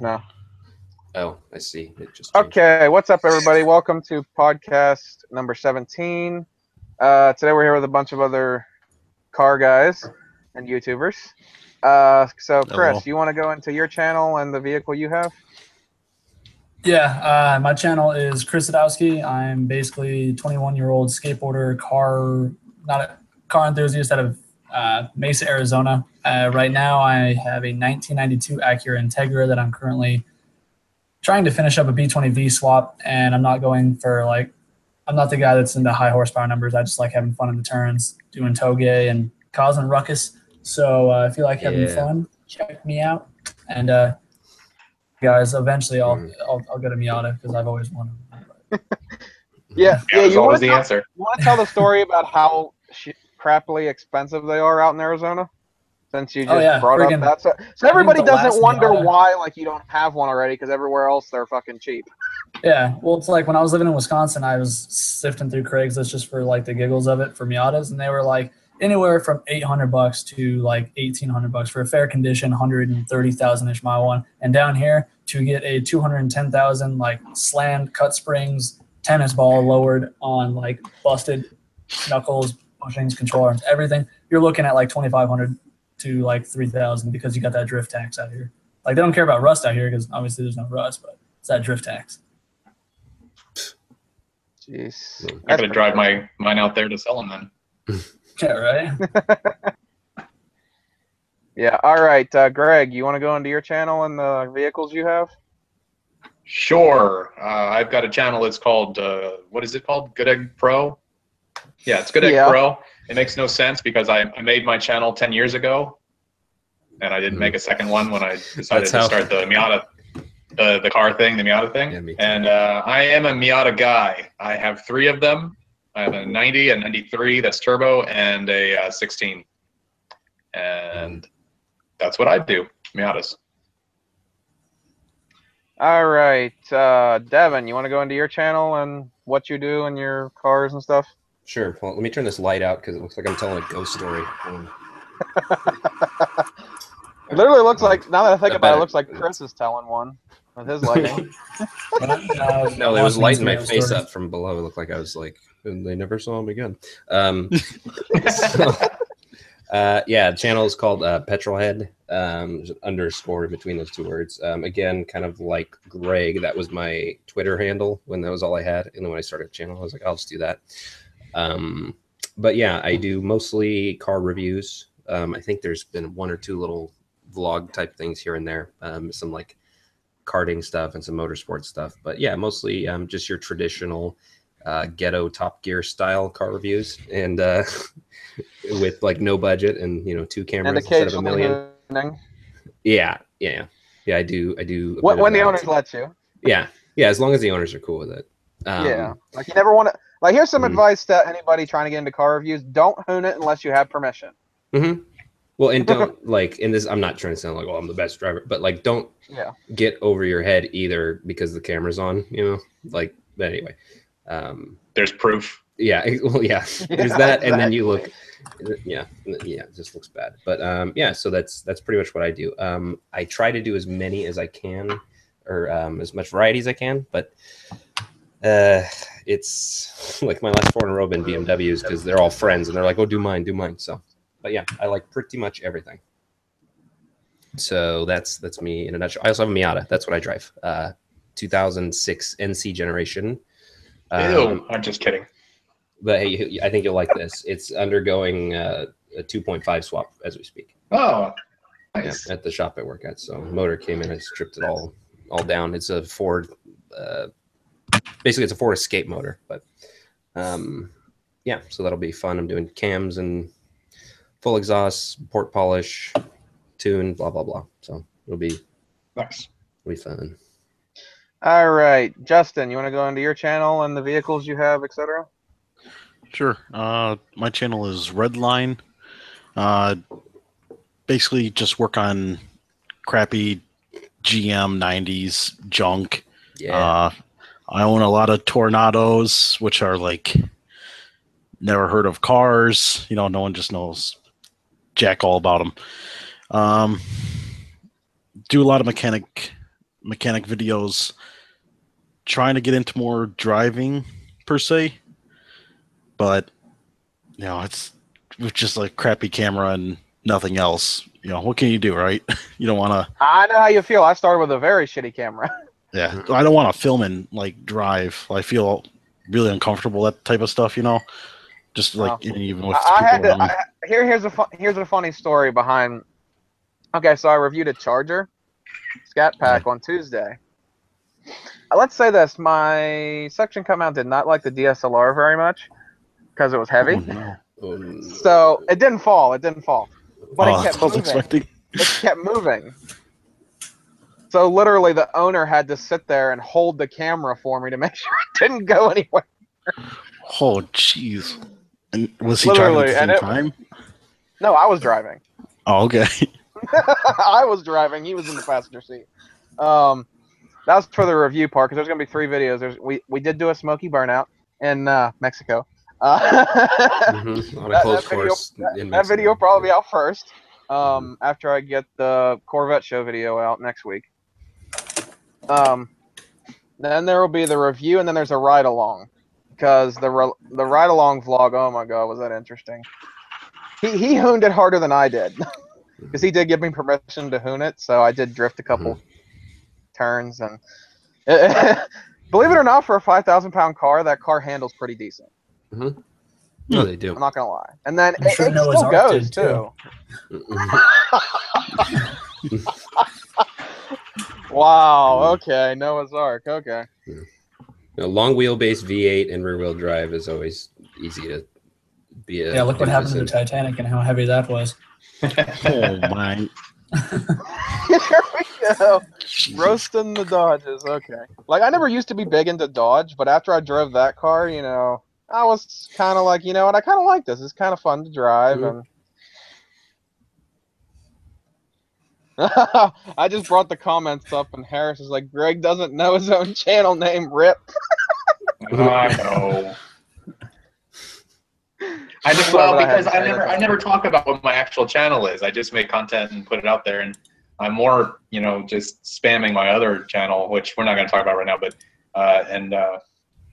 No. Oh, I see. It just changed. Okay, what's up, everybody? Welcome to podcast number 17. Today we're here with a bunch of other car guys and YouTubers. So, Chris, you want to go into your channel and the vehicle you have? Yeah, my channel is Chris Sadowski. I'm basically a 21-year-old skateboarder, not a car enthusiast out of Mesa, Arizona. Right now, I have a 1992 Acura Integra that I'm currently trying to finish up a B20V swap, and I'm not going for I'm not the guy that's into high horsepower numbers. I just like having fun in the turns, doing toge and causing ruckus. So if you like having fun, check me out. And guys, eventually I'll get a Miata because I've always wanted one. Yeah, that's always the answer. You want to tell the story about how crappily expensive they are out in Arizona? Since you just brought up that. So everybody doesn't wonder why you don't have one already, because everywhere else they're fucking cheap. Yeah, well, it's like when I was living in Wisconsin, I was sifting through Craigslist just for the giggles of it for Miatas, and they were anywhere from $800 to $1,800 for a fair condition, 130,000-ish mile one. And down here, to get a 210,000 slammed cut springs tennis ball lowered on busted knuckles, bushings, control arms, everything, you're looking at $2,500 to 3,000 because you got that drift tax out here. They don't care about rust out here because obviously there's no rust, but it's that drift tax. Jeez, I'm gonna drive mine out there to sell them then. Yeah, right. Yeah. All right, Greg, you want to go into your channel and the vehicles you have? Sure. I've got a channel. It's called what is it called? GoodEggPro. Yeah, it's GoodEggPro. It makes no sense because I made my channel 10 years ago, and I didn't make a second one when I decided to start the Miata, the car thing, the Miata thing. Yeah, and I am a Miata guy. I have 3 of them. I have a 90, a 93 that's turbo, and a 16. And that's what I do, Miatas. All right, Devin, you want to go into your channel and what you do and your cars and stuff? Sure. Well, let me turn this light out because it looks like I'm telling a ghost story. It literally looks like, now that I think about it, it looks like Chris is telling one with his lighting. No, it was lighting my face up from below. It looked like I was and they never saw him again. Yeah, the channel is called Petrolhead. There's an underscore in between those 2 words. Again, kind of like Greg, that was my Twitter handle when that was all I had. And then when I started the channel, I was like, I'll just do that. But yeah, I do mostly car reviews. I think there's been 1 or 2 little vlog type things here and there. Some karting stuff and some motorsports stuff. But yeah, mostly just your traditional ghetto Top Gear style car reviews, and with no budget and 2 cameras instead of a million. Yeah, I do. When the owners let you. Yeah, as long as the owners are cool with it. Yeah, you never want to. Here's some advice to anybody trying to get into car reviews: don't hoon it unless you have permission. Mm-hmm. Well, and don't in this. I'm not trying to sound like, I'm the best driver, but don't get over your head either because the camera's on. But anyway, there's proof. Yeah, well, yeah. There's that, exactly. And then you look. Yeah, it just looks bad. But yeah, so that's pretty much what I do. I try to do as many as I can, or as much variety as I can, but. It's my last 4 in a row been BMWs because they're all friends and they're like, oh, do mine. So, but yeah, I like pretty much everything. So that's me in a nutshell. I also have a Miata. That's what I drive. 2006 NC generation. Ew, I'm just kidding. But hey, I think you'll like this. It's undergoing a 2.5 swap as we speak. Oh, nice. Yeah, at the shop I work at. So motor came in and stripped it all down. It's a Ford. Basically, it's a Ford Escape motor, but yeah, so that'll be fun. I'm doing cams and full exhaust, port polish, tune, blah blah blah. So it'll be nice. It'll be fun. All right, Justin, you want to go into your channel and the vehicles you have, etc.? Sure. My channel is Redline. Basically, just work on crappy GM 90s junk. Yeah. I own a lot of Tornados, which are never heard of cars. No one just knows jack all about them. Do a lot of mechanic mechanic videos trying to get into more driving per se, but you know, it's with just like crappy camera and nothing else. You know, what can you do, right? You don't want to. I know how you feel. I started with a very shitty camera. Yeah, I don't want to film and like drive. I feel really uncomfortable that type of stuff. You know, just like even with people around. Here's a funny story behind. Okay, so I reviewed a Charger Scat Pack on Tuesday. Let's say this: my section come out did not like the DSLR very much because it was heavy. Oh, no. So it didn't fall. But it kept moving. Expecting. It kept moving. So literally, the owner had to sit there and hold the camera for me to make sure it didn't go anywhere. Oh, jeez. And was he driving at the same time? No, I was driving. Oh, okay. I was driving. He was in the passenger seat. That was for the review part because there's gonna be 3 videos. We did do a smoky burnout in Mexico. On a close course in Mexico. That video will probably be out first. After I get the Corvette show video out next week. Then there will be the review, and then there's a ride along, because the ride along vlog. Oh my god, was that interesting? He hooned it harder than I did, because he did give me permission to hoon it. So I did drift a couple turns, and believe it or not, for a 5,000-pound car, that car handles pretty decent. No, they do. I'm not gonna lie. And then it sure still goes too. Wow. Okay. Noah's Ark. Okay. Long wheelbase V8 and rear wheel drive is always easy to be a. Yeah, look what happened to the Titanic and how heavy that was. Oh my. Here we go. Roasting the Dodges. Okay. Like, I never used to be big into Dodge, but after I drove that car, you know, I was kind of like, you know what, I kind of like this. It's kind of fun to drive. And I just brought the comments up, and Harris is like, Greg doesn't know his own channel name, RIP. I know. Because I never talk about what my actual channel is. I just make content and put it out there, and I'm more, you know, just spamming my other channel, which we're not going to talk about right now, but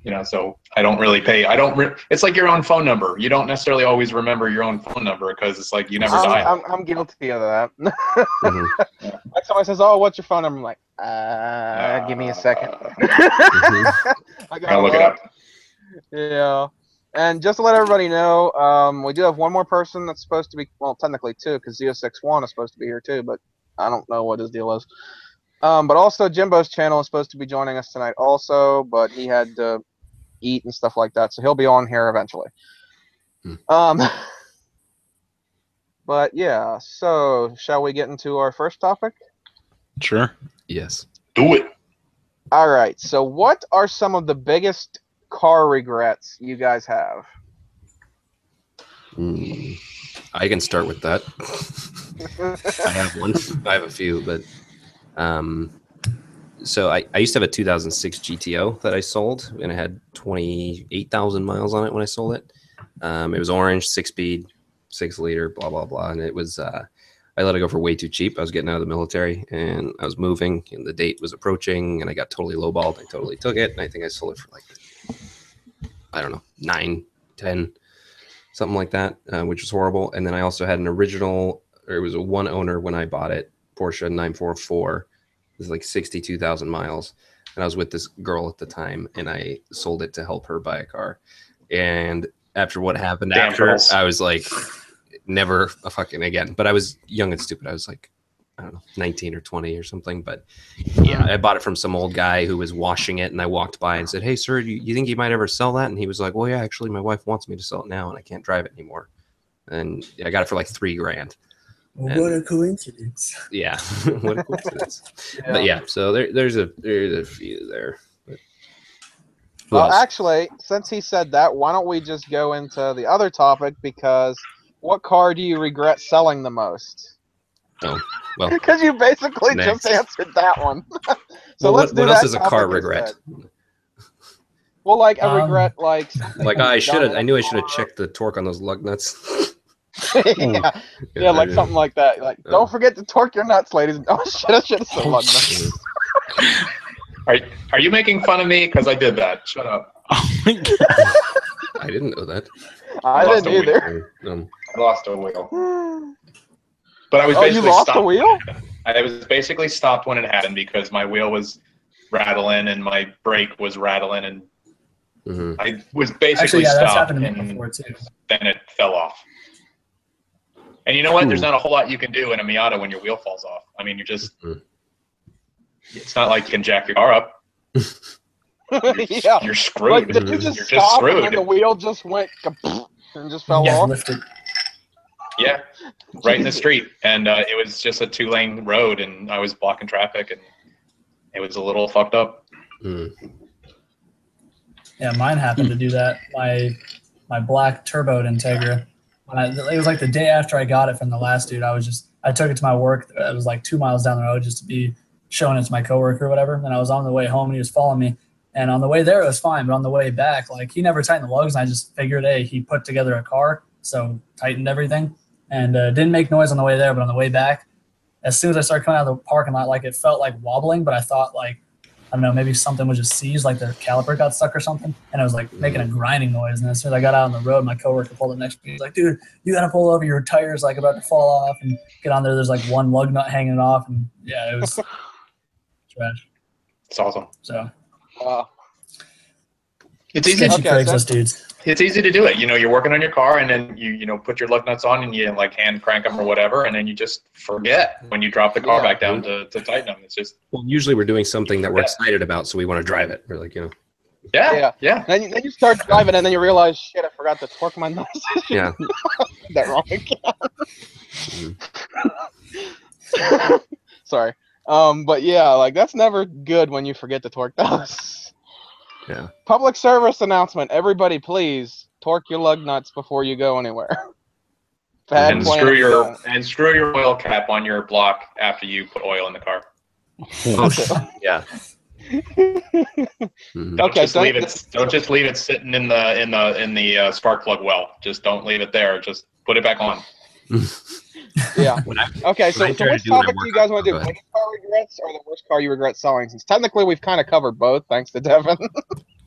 you know, so I don't really pay. It's like your own phone number. You don't necessarily always remember your own phone number because it's like you never die. I'm guilty of that. Like somebody says, "Oh, what's your phone number?" I'm like, give me a second. I gotta look it up. Yeah. And just to let everybody know, we do have one more person that's supposed to be, well, technically 2, because Z061 is supposed to be here too, but I don't know what his deal is. But also Jimbo's channel is supposed to be joining us tonight also, but he had to eat and stuff like that, so he'll be on here eventually. But yeah, so shall we get into our first topic? Sure. Yes. Do it. All right, so what are some of the biggest car regrets you guys have? I can start with that. I have one. I have a few, but so I used to have a 2006 GTO that I sold, and it had 28,000 miles on it when I sold it. It was orange, 6-speed, 6-liter, blah blah blah, and it was. I let it go for way too cheap. I was getting out of the military, and I was moving, and the date was approaching, and I got totally lowballed. I totally took it, and I think I sold it for like, I don't know, 9, 10, something like that, which was horrible. And then I also had an original, or it was a one owner when I bought it, Porsche 944. It was like 62,000 miles. And I was with this girl at the time, and I sold it to help her buy a car. And after what happened I was like, never fucking again. But I was young and stupid. I was like, I don't know, 19 or 20 or something. But yeah, I bought it from some old guy who was washing it, and I walked by and said, "Hey, sir, you think you might ever sell that?" And he was like, "Well, yeah, actually, my wife wants me to sell it now, and I can't drive it anymore." And I got it for like $3,000. Well, what a coincidence! Yeah, what a coincidence. Yeah. But yeah, so there's a few there. But well, actually, since he said that, why don't we just go into the other topic? Because what car do you regret selling the most? Oh, well, because you basically just answered that one. So well, what else is a car regret? Well, like a regret, like I should have. I knew I should have checked the torque on those lug nuts. yeah, like something like that. Like, don't forget to torque your nuts, ladies. Oh shit, I should have said lug nuts. Are you making fun of me? Because I did that. Shut up. Oh my god. I didn't know that. I lost didn't a either. I lost a wheel. But I was Oh, you basically lost a stopped. wheel? I was basically stopped when it happened because my wheel was rattling and my brake was rattling, and I was basically Actually, yeah, that's stopped, happened to me and before too. then it fell off. And you know what? There's not a whole lot you can do in a Miata when your wheel falls off. I mean, you're just, it's not like you can jack your car up. Yeah. You're screwed. Like, did you just You're stop just screwed. and then the wheel just went kaput and just fell Yeah, off? lifted. Yeah, right in the Jesus. street. And it was just a 2-lane road, and I was blocking traffic, and it was a little fucked up. Yeah, mine happened to do that. My black turboed Integra. It was like the day after I got it from the last dude. I took it to my work. It was like 2 miles down the road just to be showing it to my coworker or whatever. And I was on the way home and he was following me. And on the way there it was fine, but on the way back, like he never tightened the lugs, and I just figured, hey, he put together a car, so tightened everything, and didn't make noise on the way there, but on the way back, as soon as I started coming out of the parking lot, like it felt like wobbling, but I thought like, I don't know, maybe something was just seized, like the caliper got stuck or something, and it was like making a grinding noise. And as soon as I got out on the road, my coworker pulled up next to me. He's like, dude, you got to pull over, your tire's like about to fall off, and get on there. There's like one lug nut hanging off, and yeah, it was trash. It's awesome. So it's easy. Sketchy Craigslist dudes. It's easy to do it. You know, you're working on your car, and then you put your lug nuts on, and you like hand crank them or whatever, and then you just forget when you drop the car back down to tighten them. It's just, well, usually we're doing something that we're excited about, so we want to drive it. We're like, yeah. Then you start driving, and then you realize, shit, I forgot to torque my nuts. Yeah. That wrong again. Sorry. But yeah, like that's never good when you forget to torque those. Yeah. Public service announcement. Everybody, please torque your lug nuts before you go anywhere. And screw your oil cap on your block after you put oil in the car. Yeah. Don't just leave it sitting in the spark plug well. Just don't leave it there. Just put it back on. Yeah. Okay, so which topic do you guys want to do? Biggest car regrets or the worst car you regret selling? Since technically we've kind of covered both, thanks to Devin.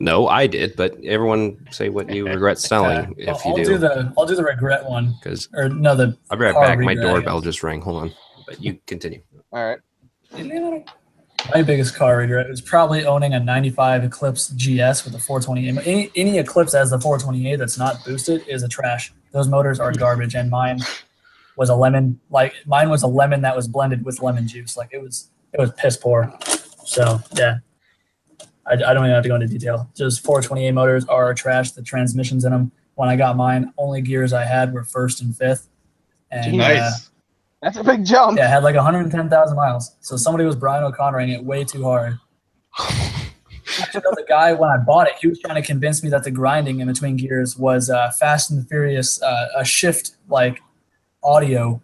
No, I did, but everyone say what you regret selling if you do. I'll do the regret one. I'll be right back. My doorbell just rang. Hold on. But you continue. All right. My biggest car regret was probably owning a 95 Eclipse GS with a 428. Any Eclipse that has the 428 that's not boosted is a trash. Those motors are garbage, and mine was a lemon. Like mine was a lemon that was blended with lemon juice. Like it was piss poor. So yeah, I don't even have to go into detail. Just 428 motors are trash. The transmissions in them. When I got mine, only gears I had were first and fifth. And nice. That's a big jump. Yeah, it had like 110,000 miles. So somebody was Brian O'Connoring it way too hard. Actually, the guy, when I bought it, he was trying to convince me that the grinding in between gears was Fast and Furious, a shift like audio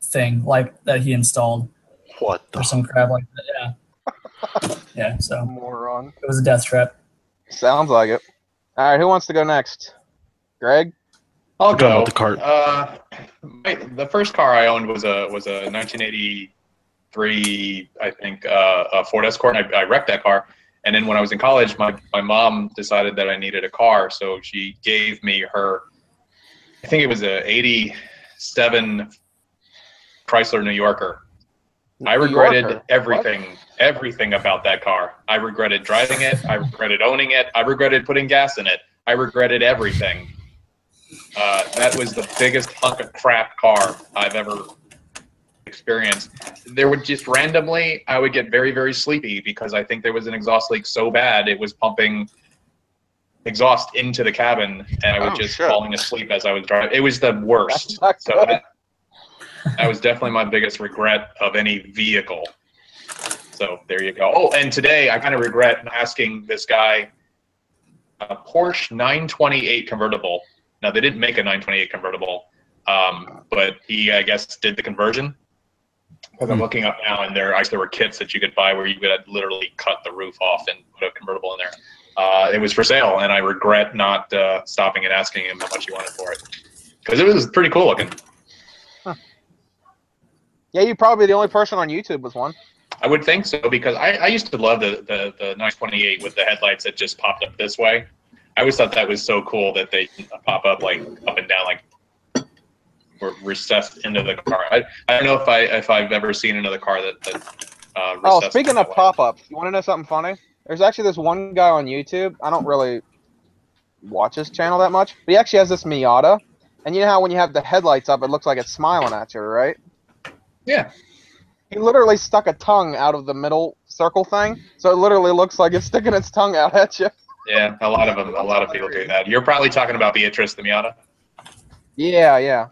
thing like that he installed. What or some crap like that. Yeah. Yeah. So moron. It was a death trap. Sounds like it. All right, who wants to go next? Greg? I'll go. The cart. The first car I owned was a 1983, I think, a Ford Escort. And I wrecked that car. And then when I was in college, my mom decided that I needed a car, so she gave me her, I think it was a 87 Chrysler New Yorker. I regretted everything about that car. I regretted driving it. I regretted owning it. I regretted putting gas in it. I regretted everything. That was the biggest hunk of crap car I've ever experienced. There would just randomly, I would get very, very sleepy because I think there was an exhaust leak so bad it was pumping exhaust into the cabin, and I was falling asleep as I was driving. It was the worst. So that was definitely my biggest regret of any vehicle. So there you go. Oh, and today I kind of regret asking this guy a Porsche 928 convertible. Now, they didn't make a 928 convertible, but he, I guess, did the conversion. Because I'm looking up now, and there were kits that you could buy where you could literally cut the roof off and put a convertible in there. It was for sale, and I regret not stopping and asking him how much he wanted for it. Because it was pretty cool looking. Huh. Yeah, you're probably the only person on YouTube with one. I would think so, because I used to love the 928 with the headlights that just popped up this way. I always thought that was so cool that they pop up like up and down, like or recessed into the car. I don't know if I've ever seen another car that Oh, speaking of pop-ups, you want to know something funny? There's actually this one guy on YouTube. I don't really watch his channel that much, but he actually has this Miata. And you know how when you have the headlights up, it looks like it's smiling at you, right? Yeah. He literally stuck a tongue out of the middle circle thing, so it literally looks like it's sticking its tongue out at you. Yeah, a lot of people do that. You're probably talking about Beatrice, the Miata. Yeah. Yeah.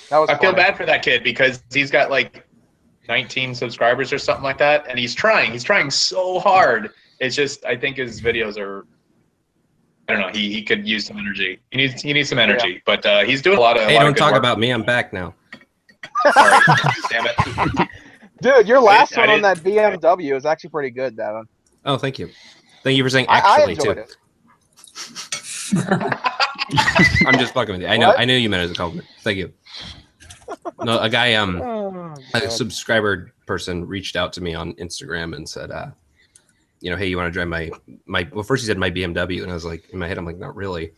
That was I feel funny. bad for that kid because he's got like 19 subscribers or something like that, and he's trying so hard. It's just, I think his videos are, I don't know, he could use some energy. He needs some energy, but he's doing a lot of. Hey, don't talk about me. I'm back now. Sorry, damn it. Dude, your last one on that BMW is actually pretty good, Devin. Oh, thank you. Thank you for saying I actually enjoyed too. it. I'm just fucking with you. What? I knew you meant it as a compliment. Thank you. No, a guy, Oh, a God. subscriber person reached out to me on Instagram and said, you know, hey, you want to drive my well, first he said my BMW, and I was like, in my head, I'm like, not really,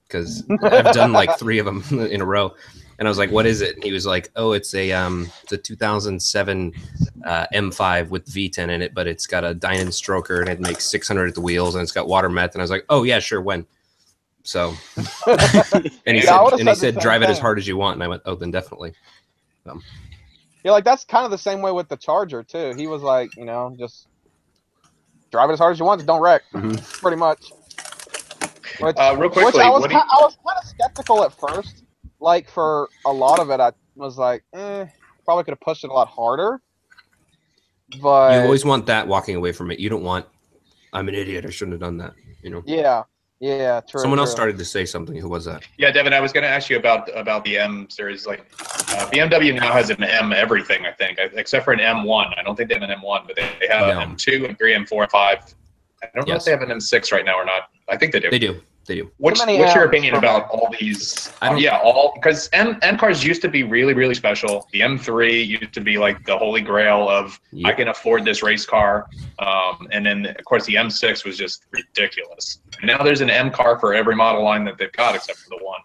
because I've done like 3 of them in a row. And I was like, what is it? And he was like, oh, it's a 2007 M5 with V10 in it, but it's got a Dynan stroker and it makes 600 at the wheels and it's got water meth. And I was like, oh yeah, sure, when? So, and he said, drive it as hard as you want. And I went, oh, then definitely. Yeah, like that's kind of the same way with the Charger too. He was like, you know, just drive it as hard as you want, just don't wreck. Pretty much. Which, real quickly, I was kind of skeptical at first. Like for a lot of it, I was like, probably could have pushed it a lot harder. But you always want that walking away from it. You don't want, I'm an idiot, I shouldn't have done that. You know. Yeah, true. Someone else started to say something. Who was that? Yeah, Devin, I was going to ask you about the M series. Like, BMW now has an M everything, I think, except for an M1. I don't think they have an M1, but they have an M2, M3, M4, M5. I don't know if they have an M6 right now or not. I think they do. They do. They do. What's your opinion about all these? Because M cars used to be really, really special. The M3 used to be like the holy grail of I can afford this race car. And then, of course, the M6 was just ridiculous. And now there's an M car for every model line that they've got except for the one.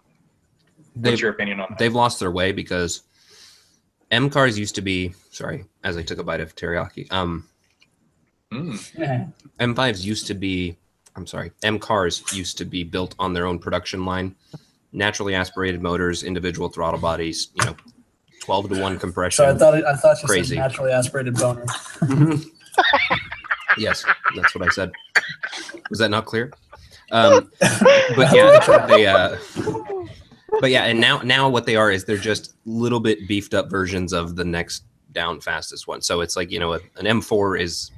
What's your opinion on that? They've lost their way because M cars used to be, sorry, as I took a bite of teriyaki. M5s used to be, M cars used to be built on their own production line, naturally aspirated motors, individual throttle bodies, 12-to-1 compression. So I thought you Crazy. said naturally aspirated boner. Yes, that's what I said. Was that not clear? But yeah, and now what they are is they're just little bit beefed up versions of the next down fastest one. So it's like, an M4 is,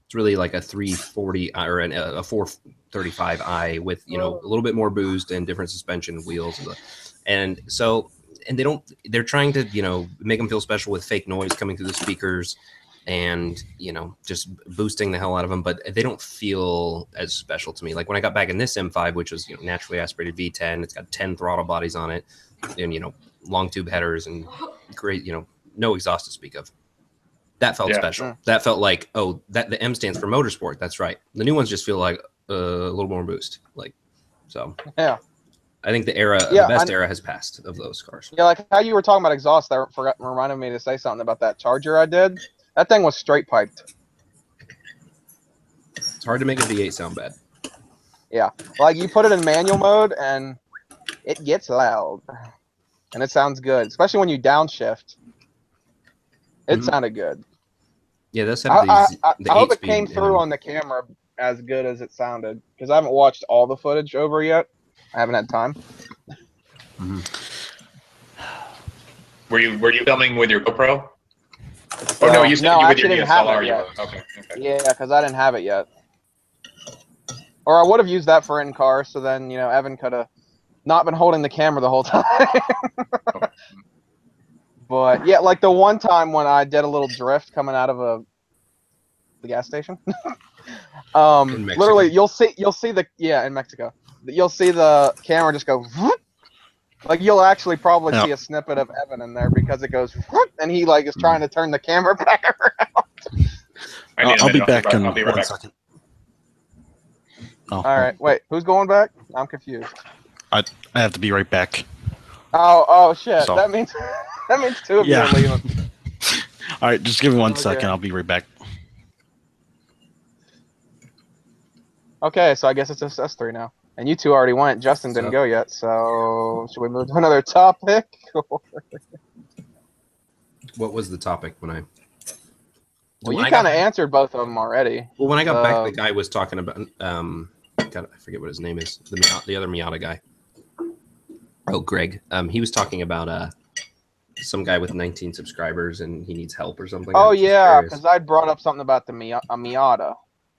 it's really like a 340 or a 435i with, a little bit more boost and different suspension wheels. And so, they're trying to, make them feel special with fake noise coming through the speakers and, just boosting the hell out of them. But they don't feel as special to me. Like when I got back in this M5, which was, naturally aspirated V10, it's got 10 throttle bodies on it and, long tube headers and great, no exhaust to speak of. That felt special. That felt like, oh, that the M stands for motorsport. That's right. The new ones just feel like a little more boost. So. Yeah. I think the best era has passed of those cars. Yeah, like how you were talking about exhaust, that reminded me to say something about that Charger I did. That thing was straight piped. It's hard to make a V8 sound bad. Yeah, like you put it in manual mode and it gets loud, and it sounds good, especially when you downshift. It sounded good. Yeah, that's I hope it came through on the camera as good as it sounded, because I haven't watched all the footage over yet. I haven't had time. Were you filming with your GoPro? Oh no, you said you with your DSLR. Okay. Yeah, because I didn't have it yet. Or I would have used that for in car, so then Evan could have not been holding the camera the whole time. But yeah, like the one time when I did a little drift coming out of the gas station. Literally, you'll see in Mexico. You'll see the camera just go, whoop, Like you'll actually probably Yeah. see a snippet of Evan in there because it goes whoop, and he like is trying to turn the camera back around. I'll be back in I'll be right 1 back. second. Oh, All right, wait, who's going back? I'm confused. I have to be right back. Oh shit! So- That means two of Yeah. you are leaving. All right, just give me 1 Okay. second. I'll be right back. Okay, so I guess it's just us three now. And you two already went. Justin didn't So- go yet, so should we move to another topic? What was the topic when I? Well, when you I got kind of back- answered both of them already. Well, when I got back, the guy was talking about. God, I forget what his name is. The other Miata guy. Oh, Greg. He was talking about some guy with 19 subscribers and he needs help or something. Oh I was just yeah, curious. because I brought up something about the Miata.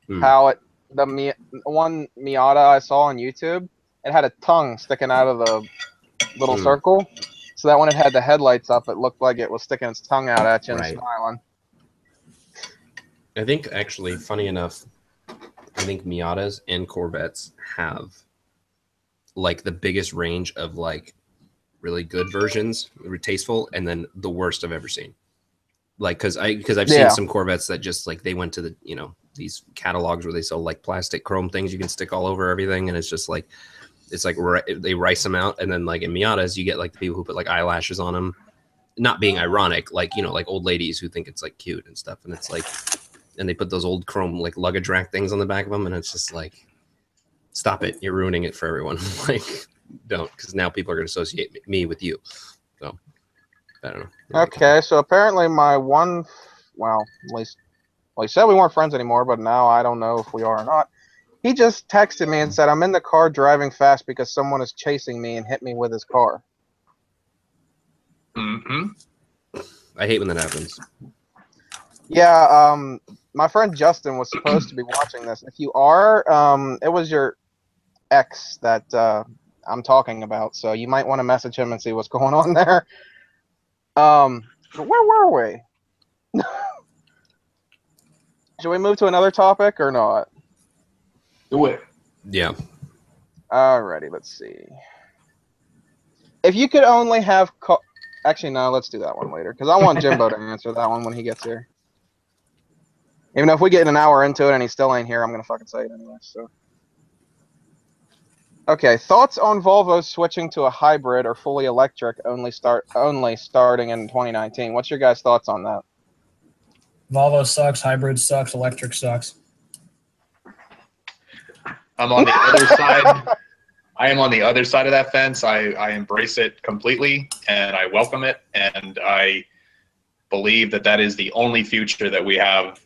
Hmm. How one Miata I saw on YouTube, it had a tongue sticking out of the little circle, so that when it had the headlights up, it looked like it was sticking its tongue out at you and Right. smiling. I think actually, funny enough, I think Miatas and Corvettes have like the biggest range of like really good versions, tasteful, and then the worst I've ever seen. Like, because I've Yeah. seen some Corvettes that just like they went to the these catalogs where they sell like plastic chrome things you can stick all over everything, and it's just like they rice them out, and then like in Miatas you get like the people who put like eyelashes on them, not being ironic, like like old ladies who think it's like cute and stuff, and it's like, and they put those old chrome like luggage rack things on the back of them, and it's just like, stop it, you're ruining it for everyone. Like, don't, because now people are going to associate me with you. So I don't know. Okay, so apparently my one, well, at least, well, he said we weren't friends anymore, but now I don't know if we are or not. He just texted me and said, I'm in the car driving fast because someone is chasing me and hit me with his car. Mm-hmm. I hate when that happens. Yeah, my friend Justin was supposed to be watching this. If you are, it was your ex that I'm talking about, so you might want to message him and see what's going on there. But where were we? Should we move to another topic or not? Do it. Yeah. Alrighty, let's see. If you could only have actually, no, let's do that one later, because I want Jimbo to answer that one when he gets here. Even if we get an hour into it and he still ain't here, I'm going to fucking say it anyway, so. Okay, thoughts on Volvo switching to a hybrid or fully electric only starting in 2019? What's your guys' thoughts on that? Volvo sucks, hybrid sucks, electric sucks. I'm on the other side. I am on the other side of that fence. I embrace it completely, and I welcome it, and I believe that that is the only future that we have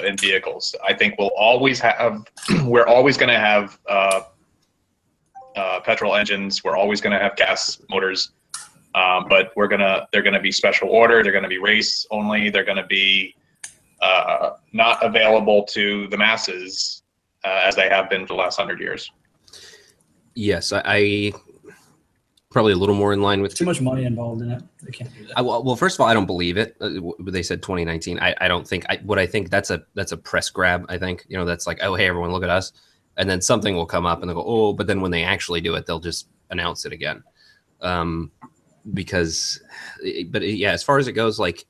in vehicles. I think we'll always have, we're always going to have petrol engines. We're always going to have gas motors, but they're going to be special order. They're going to be race only. They're going to be not available to the masses as they have been for the last 100 years. Yes, I probably a little more in line with Too much money involved in it. They can't do that. well, first of all, I don't believe it. They said 2019. I don't think. I think that's a press grab. I think that's like, oh hey everyone, look at us, and then something will come up and they'll go, oh, but then when they actually do it, they'll just announce it again. Because, but yeah, as far as it goes, like,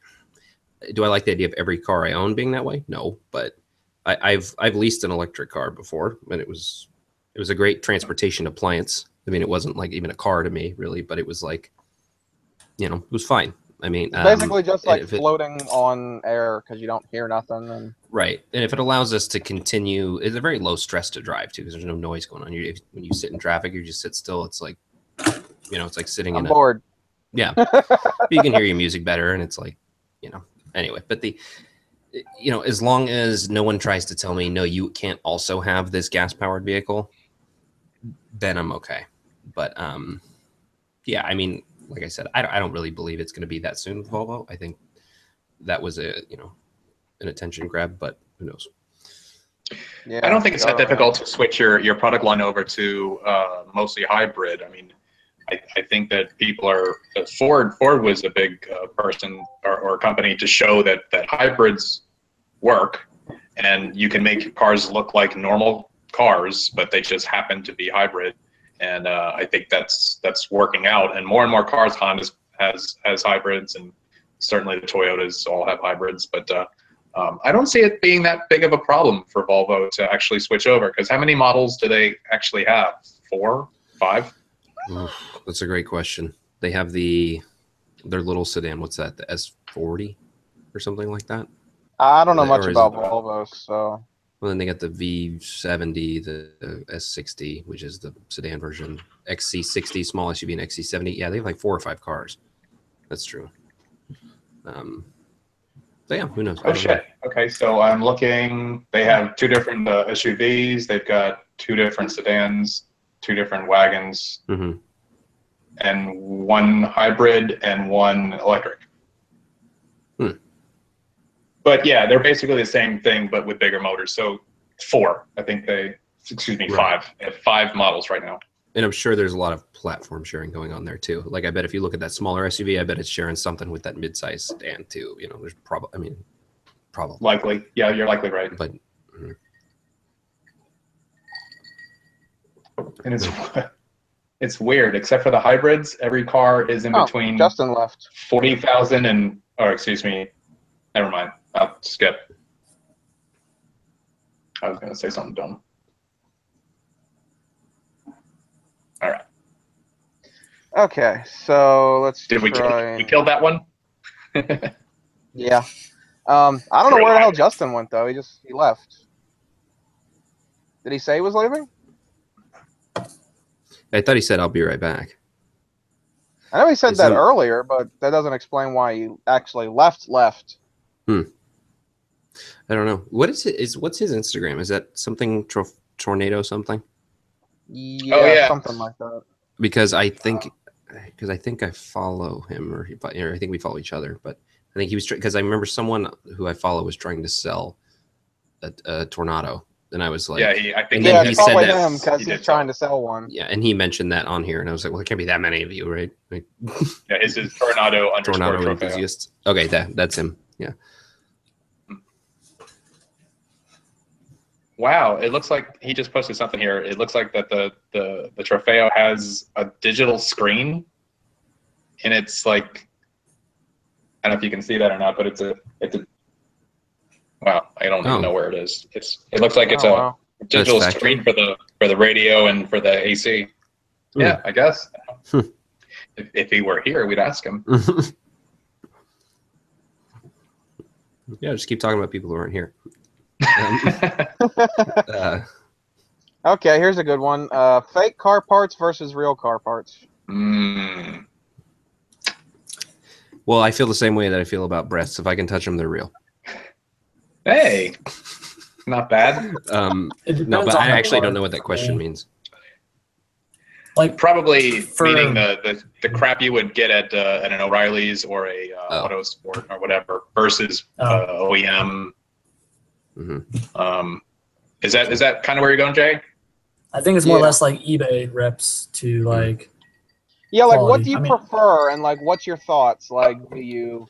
do I like the idea of every car I own being that way? No, but I've leased an electric car before, and it was a great transportation appliance. I mean, it wasn't like even a car to me, really, but it was like, it was fine. I mean, It's basically just like if it- floating on air because you don't hear nothing. And right. And if it allows us to continue, it's a very low stress to drive too, because there's no noise going on. When you sit in traffic, you just sit still. It's like, it's like sitting I'm in bored. yeah, you can hear your music better, and it's like, anyway, but as long as no one tries to tell me, no, you can't also have this gas powered vehicle, then I'm okay. But yeah, I mean, like I said, I don't really believe it's going to be that soon with Volvo. I think that was an attention grab, but who knows? Yeah, I don't think it's that difficult to switch your product line over to mostly hybrid. I mean, I think that people are Ford was a big person or company to show that hybrids work, and you can make cars look like normal cars, but they just happen to be hybrid. and I think that's working out. And more cars, Honda has hybrids, and certainly the Toyotas all have hybrids. But I don't see it being that big of a problem for Volvo to actually switch over, because how many models do they actually have? 4, 5? That's a great question. They have their little sedan. What's that? The S40 or something like that? I don't know much about Volvo, so. Well, then they got the V70, the S60, which is the sedan version, XC60, small SUV, and XC70. Yeah, they have like 4 or 5 cars. That's true. So yeah, who knows? Oh shit. Okay, so I'm looking. They have 2 different SUVs. They've got 2 different sedans, 2 different wagons, and 1 hybrid and 1 electric. But yeah, they're basically the same thing, but with bigger motors. So 4, I think excuse me, 5. They have 5 models right now. And I'm sure there's a lot of platform sharing going on there too. Like I bet if you look at that smaller SUV, I bet it's sharing something with that midsize sedan too. You know, there's probably. Likely. Yeah, you're likely right. But. And it's weird, except for the hybrids, every car is in between Justin left. 40,000 and, or excuse me, never mind. I'll skip. I was going to say something dumb. All right. Okay, so let's Did we try. We killed that one? Yeah. I don't know where the hell Justin went though. He left. Did he say he was leaving? I thought he said, "I'll be right back." I know he said that earlier, but that doesn't explain why he actually left. I don't know. What's his Instagram? Is that something tornado something? Yeah, something like that. Because I think I follow him, or I think we follow each other. But I think he was because I remember someone who I follow was trying to sell a Tornado, and I was like, I think he said that because he's trying to sell one. Yeah, and he mentioned that on here, and I was like, well, there can't be that many of you, right? Like, yeah, his is Tornado enthusiast. Okay, that's him. Yeah. Wow, it looks like he just posted something here. It looks like that the Trofeo has a digital screen, and it's like, I don't know if you can see that or not, but it's a wow, I don't even know where it is. It looks like it's a digital screen for the radio and for the AC. Yeah, I guess. If he were here, we'd ask him. Yeah, just keep talking about people who aren't here. Okay, here's a good one. Fake car parts versus real car parts. Well, I feel the same way that I feel about breasts. If I can touch them, they're real. Hey, not bad. No, but I actually don't know what that question means. Like probably meaning the crap you would get at an O'Reilly's or a Auto Sport or whatever versus OEM. Is that kind of where you're going, Jay? I think it's more or less like eBay reps to like. Yeah, like quality. What do you prefer, and like what's your thoughts? Like, do you?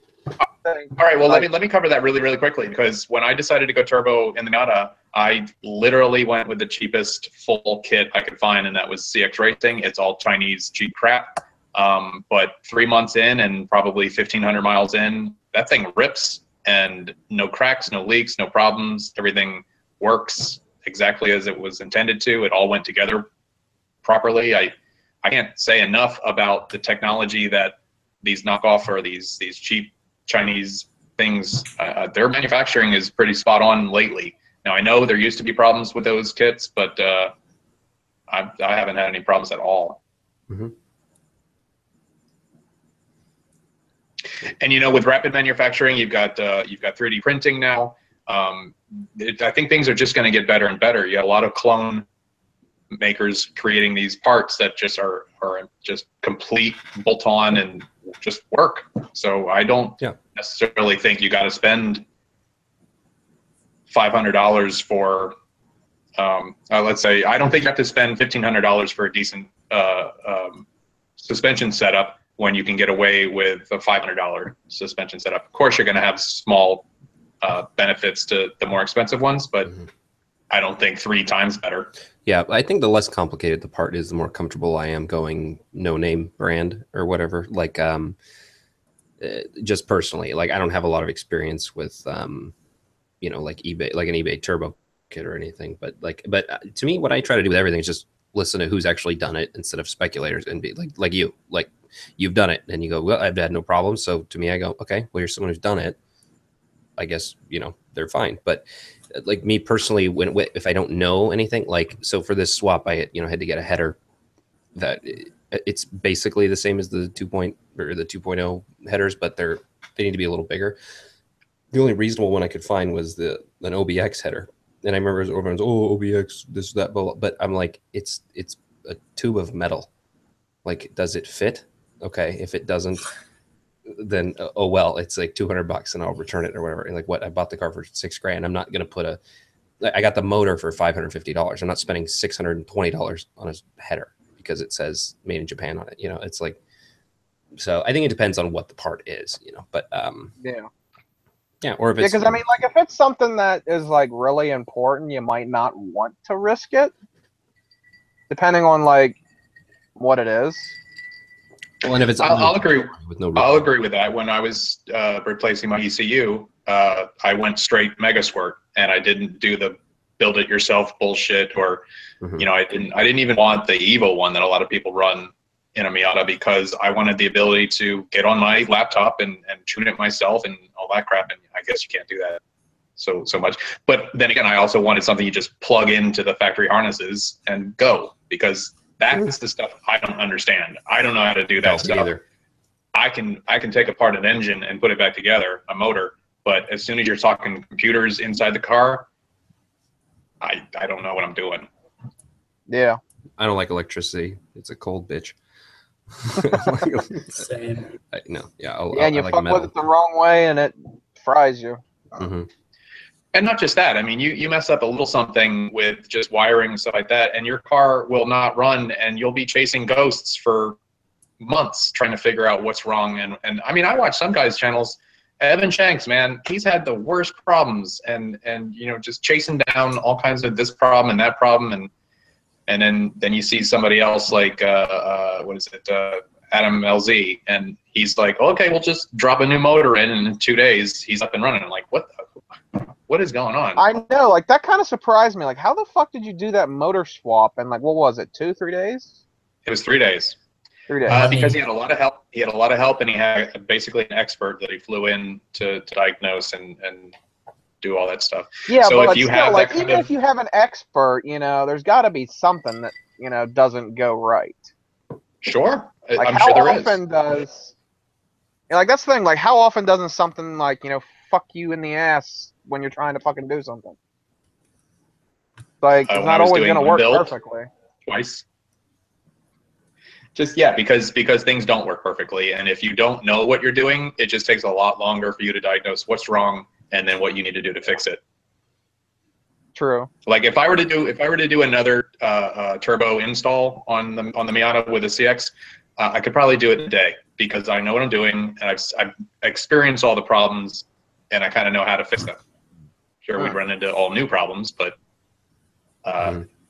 All right, well, let me cover that really quickly, because when I decided to go turbo in the Miata, I literally went with the cheapest full kit I could find, and that was CX Racing. It's all Chinese cheap crap. But 3 months in and probably 1,500 miles in, that thing rips, and no cracks, no leaks, no problems. Everything works exactly as it was intended to. It all went together properly. I can't say enough about the technology that these knockoff or these cheap Chinese things, their manufacturing is pretty spot on lately. Now, I know there used to be problems with those kits, but I haven't had any problems at all. And you know, with rapid manufacturing, you've got 3D printing now. I think things are just going to get better and better. You got a lot of clone makers creating these parts that just are just complete bolt-on and just work. So I don't necessarily think you got to spend $500 for let's say, I don't think you have to spend $1,500 for a decent suspension setup when you can get away with a $500 suspension setup. Of course, you're going to have small benefits to the more expensive ones, but I don't think 3 times better. Yeah, I think the less complicated the part is, the more comfortable I am going no name brand or whatever. Like, just personally, like I don't have a lot of experience with, you know, like eBay, like an eBay turbo kit or anything. But to me, what I try to do with everything is just listen to who's actually done it instead of speculators, and be like you've done it, and you go, well, I've had no problems. So to me, I go, okay, well, you're someone who's done it. I guess, you know, they're fine. But like me personally, if I don't know anything, like, so for this swap, I had to get a header that it's basically the same as the 2.0 headers, but they need to be a little bigger. The only reasonable one I could find was an OBX header. And I remember everyone's, oh, OBX, this, that, blah, blah. But I'm like, it's a tube of metal. Like, does it fit? Okay. If it doesn't, then oh well, it's like $200 and I'll return it or whatever. And like, what, I bought the car for $6,000. I'm not going to put I got the motor for $550. I'm not spending $620 on a header because it says made in Japan on it. You know, it's like, so I think it depends on what the part is, you know, but yeah, or if it's, because I mean, like, if it's something that is like really important, you might not want to risk it, depending on like what it is. well, and if it's, I'll agree with no, I'll agree with that. When I was replacing my ECU, I went straight Mega Squirt, and I didn't do the build it yourself bullshit, or you know, I didn't even want the Evo one that a lot of people run in a Miata, because I wanted the ability to get on my laptop and tune it myself and all that crap. And I guess you can't do that so much. But then again, I also wanted something you just plug into the factory harnesses and go, because that's the stuff I don't understand. I don't know how to do that stuff either. I can take apart an engine and put it back together, a motor, but as soon as you're talking computers inside the car, I don't know what I'm doing. Yeah. I don't like electricity. It's a cold bitch. Same. No, yeah, And you I like fuck metal. with it the wrong way and it fries you. And not just that. I mean, you mess up a little something with just wiring and stuff like that, and your car will not run, and you'll be chasing ghosts for months trying to figure out what's wrong. And I mean, I watch some guys' channels. Evan Shanks, man, he's had the worst problems, and you know, just chasing down all kinds of this problem and that problem, and then you see somebody else like what is it, Adam LZ, and he's like, okay, we'll just drop a new motor in, and in 2 days he's up and running. I'm like, what is going on? I know, like, that kind of surprised me. Like, how the fuck did you do that motor swap in, like, what was it, 2-3 days? It was 3 days. 3 days. Because he had a lot of help. He had a lot of help, and he had basically an expert that he flew in to diagnose and do all that stuff. Yeah, so but if you still, have like, that kind even of, if you have an expert, you know, there's got to be something that, you know, doesn't go right. sure, Like, I'm how sure there is. often does, you know, like, that's the thing, like, how often doesn't something, like, you know, fuck you in the ass when you're trying to fucking do something? Like, it's When not I was always doing going to work build perfectly. twice. Just, yeah, because things don't work perfectly, and if you don't know what you're doing, it just takes a lot longer for you to diagnose what's wrong and then what you need to do to fix it. True. Like, if I were to do another turbo install on the Miata with a CX, I could probably do it in a day, because I know what I'm doing, and I've experienced all the problems, and I kind of know how to fix them. Sure, we'd run into all new problems, but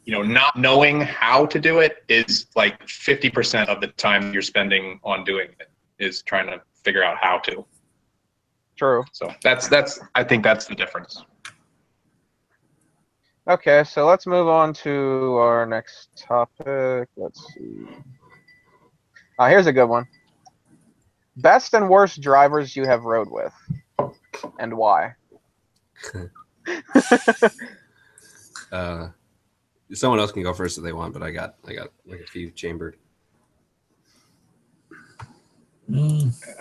you know, not knowing how to do it is like 50% of the time you're spending on doing it is trying to figure out how to. True. So that's I think that's the difference. Okay, so let's move on to our next topic. Let's see. Here's a good one. Best and worst drivers you have rode with, and why? Someone else can go first if they want, but I got like a few chambered.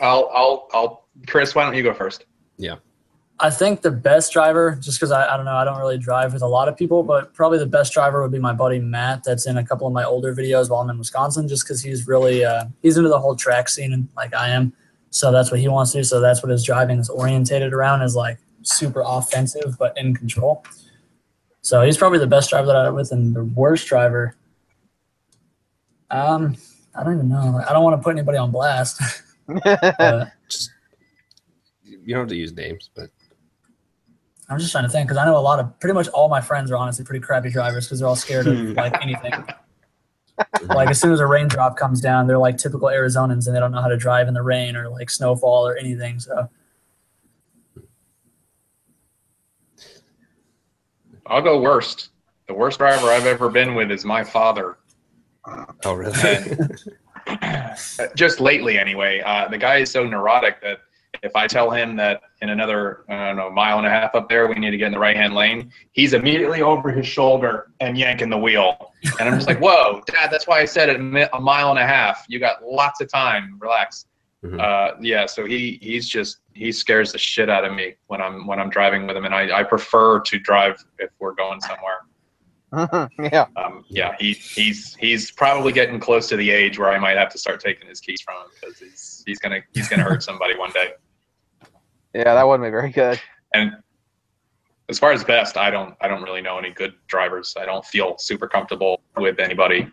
I'll Chris, why don't you go first? Yeah. I think the best driver, just because I don't know, I don't really drive with a lot of people, but probably the best driver would be my buddy Matt. That's in a couple of my older videos while I'm in Wisconsin, just because he's really he's into the whole track scene, and like I am. So that's what he wants to do. So that's what his driving is orientated around, is like super offensive but in control. So he's probably the best driver that I'm with. And the worst driver, I don't even know. I don't want to put anybody on blast. Just, you don't have to use names, but I'm just trying to think because I know pretty much all my friends are honestly pretty crappy drivers because they're all scared of like anything. Like as soon as a raindrop comes down, they're like typical Arizonans and they don't know how to drive in the rain or like snowfall or anything. So I'll go worst. The worst driver I've ever been with is my father. Oh, really? And just lately, anyway. The guy is so neurotic that if I tell him that in another, I don't know, mile and a half up there, we need to get in the right-hand lane, he's immediately over his shoulder and yanking the wheel. And I'm just like, whoa, Dad, that's why I said it a mile and a half. You got lots of time. Relax. Mm-hmm. Yeah, so he scares the shit out of me when I'm driving with him, and I prefer to drive if we're going somewhere. Yeah. Yeah, he's probably getting close to the age where I might have to start taking his keys from him because he's gonna hurt somebody one day. Yeah, that wouldn't be very good. And as far as best, I don't really know any good drivers. I don't feel super comfortable with anybody.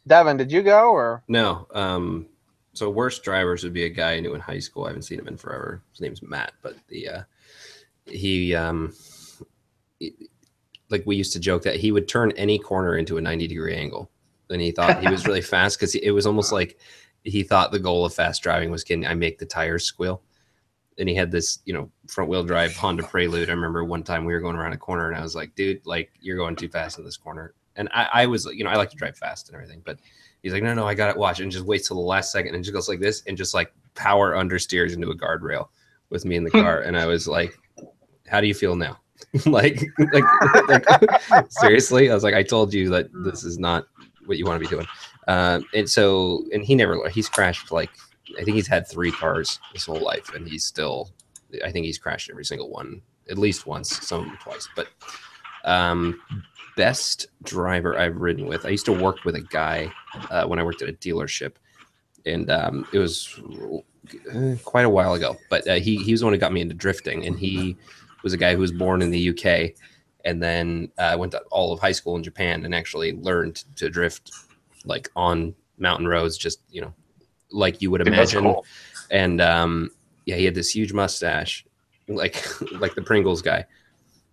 Devin, did you go or no? So worst drivers would be a guy I knew in high school. I haven't seen him in forever. His name's Matt, but he like we used to joke that he would turn any corner into a 90-degree angle, and he thought he was really fast because it was almost like he thought the goal of fast driving was, can I make the tires squeal? And he had this, front wheel drive Honda Prelude. I remember one time we were going around a corner and I was like, dude, like you're going too fast in this corner. And I was, I like to drive fast and everything, but he's like, no, I got it. Watch. And just waits till the last second and just goes like this and just like power understeers into a guardrail with me in the car. And I was like, how do you feel now? like seriously? I was like, I told you that this is not what you want to be doing. And he's crashed like, I think he's had 3 cars his whole life, and I think he's crashed every single one, at least once, some twice. But best driver I've ridden with, I used to work with a guy when I worked at a dealership, and it was quite a while ago. But he was the one who got me into drifting, and he was a guy who was born in the UK, and then went to all of high school in Japan and actually learned to drift like on mountain roads, just like you would imagine. Cool. And he had this huge mustache, like the Pringles guy.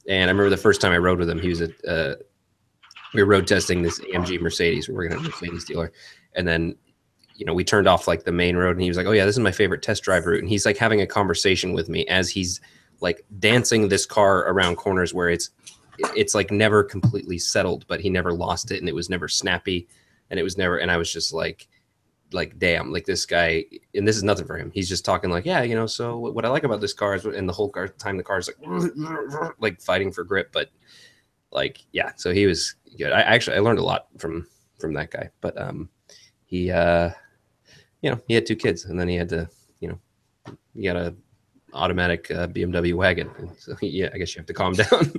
And I remember the first time I rode with him, he was we were road testing this AMG Mercedes. We were working at a Mercedes dealer, and then we turned off like the main road, and he was like, "Oh yeah, this is my favorite test drive route." And he's like having a conversation with me as he's like dancing this car around corners where it's like never completely settled, but he never lost it, and it was never snappy, and it was never. And I was just like damn, like this guy, and this is nothing for him. He's just talking like, yeah, so what I like about this car is, and the whole time the car is like fighting for grip, but like, yeah, so he was good. I learned a lot from that guy, but he had 2 kids, and then he had to, he got a automatic BMW wagon, and so I guess you have to calm down.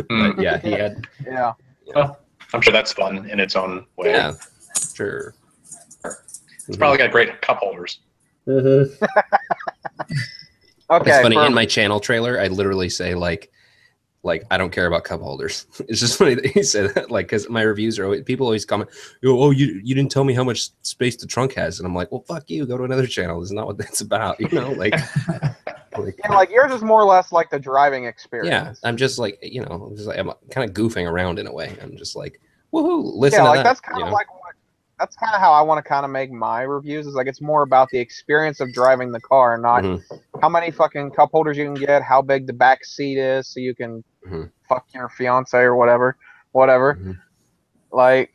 But yeah, he had Well, I'm sure that's fun in its own way. Yeah, sure. It's probably got great cup holders. Mm-hmm. Okay. It's funny, in my channel trailer, I literally say like I don't care about cup holders. It's just funny that he said that, like, because my reviews are always, people always comment, oh, you didn't tell me how much space the trunk has, and I'm like, well, fuck you, go to another channel. This is not what that's about, like. Like yours is more or less like the driving experience. Yeah, I'm just like, I'm kind of goofing around in a way. I'm just like, woohoo, listen to that. That's kind of like that's kind of how I want to kind of make my reviews. Is like it's more about the experience of driving the car, not how many fucking cup holders you can get, how big the back seat is, so you can fuck your fiance or whatever. Like,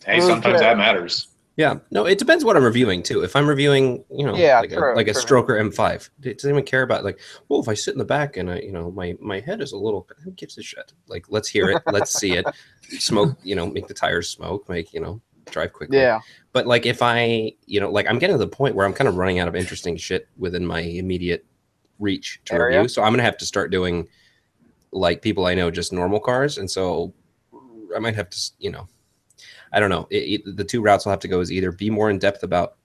hey, sometimes that matters. Yeah, no, it depends what I'm reviewing too. If I'm reviewing, like a Stroker M5, does anyone care about like, well, if I sit in the back and my head is a little, who gives a shit? Like, let's hear it, let's see it, smoke, make the tires smoke, drive quickly. Yeah. But like if I, like I'm getting to the point where I'm kind of running out of interesting shit within my immediate reach to review. So I'm gonna have to start doing like people I know, just normal cars, and so I might have to, I don't know. The 2 routes I'll have to go is either be more in depth about,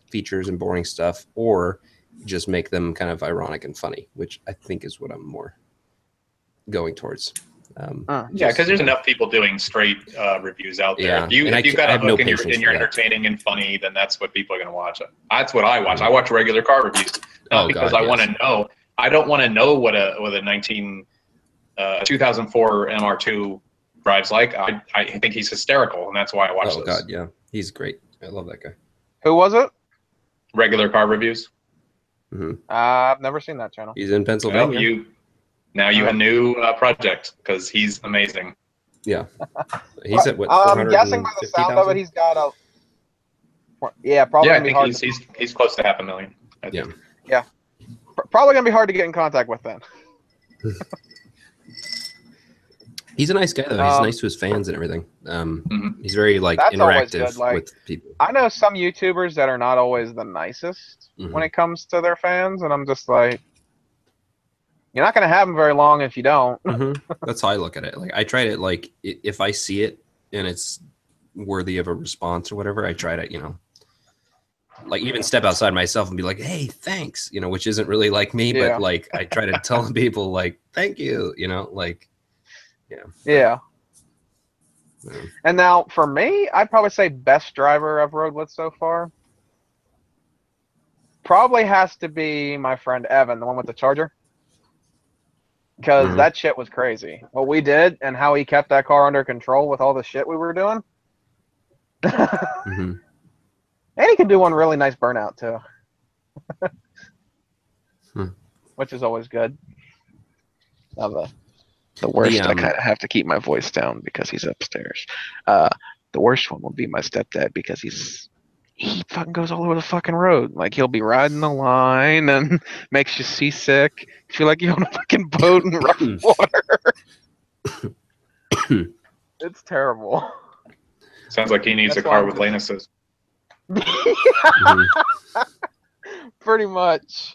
features and boring stuff, or just make them kind of ironic and funny, which I think is what I'm more going towards. Because there's enough people doing straight reviews out there. Yeah. If you've got a hook and you're entertaining and funny, then that's what people are going to watch. That's what I watch. I watch regular car reviews. Not because I want to know. I don't want to know what a 2004 MR2 drives like. I think he's hysterical, and that's why I watch this. Oh God, yeah, he's great. I love that guy. Who was it? Regular Car Reviews. Mm-hmm. I've never seen that channel. He's in Pennsylvania. Well, you have a new project because he's amazing. Yeah, he's at what? I'm guessing by the sound of it, he's got a. Yeah, probably Yeah, I gonna be think hard. he's close to 500,000. Yeah. Probably gonna be hard to get in contact with then. He's a nice guy though. He's nice to his fans and everything. He's very That's interactive like, with people. I know some YouTubers that are not always the nicest when it comes to their fans, and I'm just like, you're not gonna have them very long if you don't. That's how I look at it. Like I try to if I see it and it's worthy of a response or whatever, I try to like even step outside myself and be like, hey, thanks, which isn't really like me, but like I try to tell people like, thank you, like. Yeah. And now for me, I'd probably say best driver I've rode with so far probably has to be my friend Evan, the one with the Charger. Because that shit was crazy. What we did and how he kept that car under control with all the shit we were doing. And he can do one really nice burnout too. Which is always good. The worst, I kind of have to keep my voice down because he's upstairs. The worst one will be my stepdad because he fucking goes all over the fucking road. Like he'll be riding the line and makes you seasick. You feel like you're on a fucking boat in rough water. It's terrible. Sounds like he needs a car with lane assist. Pretty much.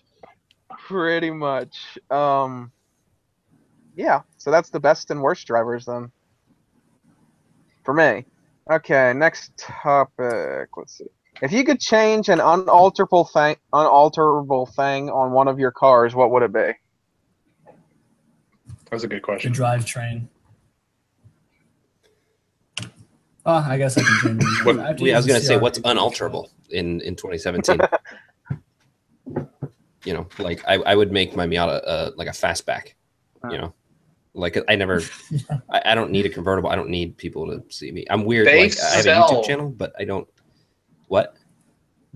Yeah, so that's the best and worst drivers then. For me. Okay, next topic. Let's see. If you could change an unalterable thing on one of your cars, what would it be? That was a good question. The drivetrain. I guess I can change it. I was going to say, what's unalterable in 2017? Like I would make my Miata like a fastback. Like I don't need a convertible. I don't need people to see me. I'm weird. I have a YouTube channel, but I don't. What?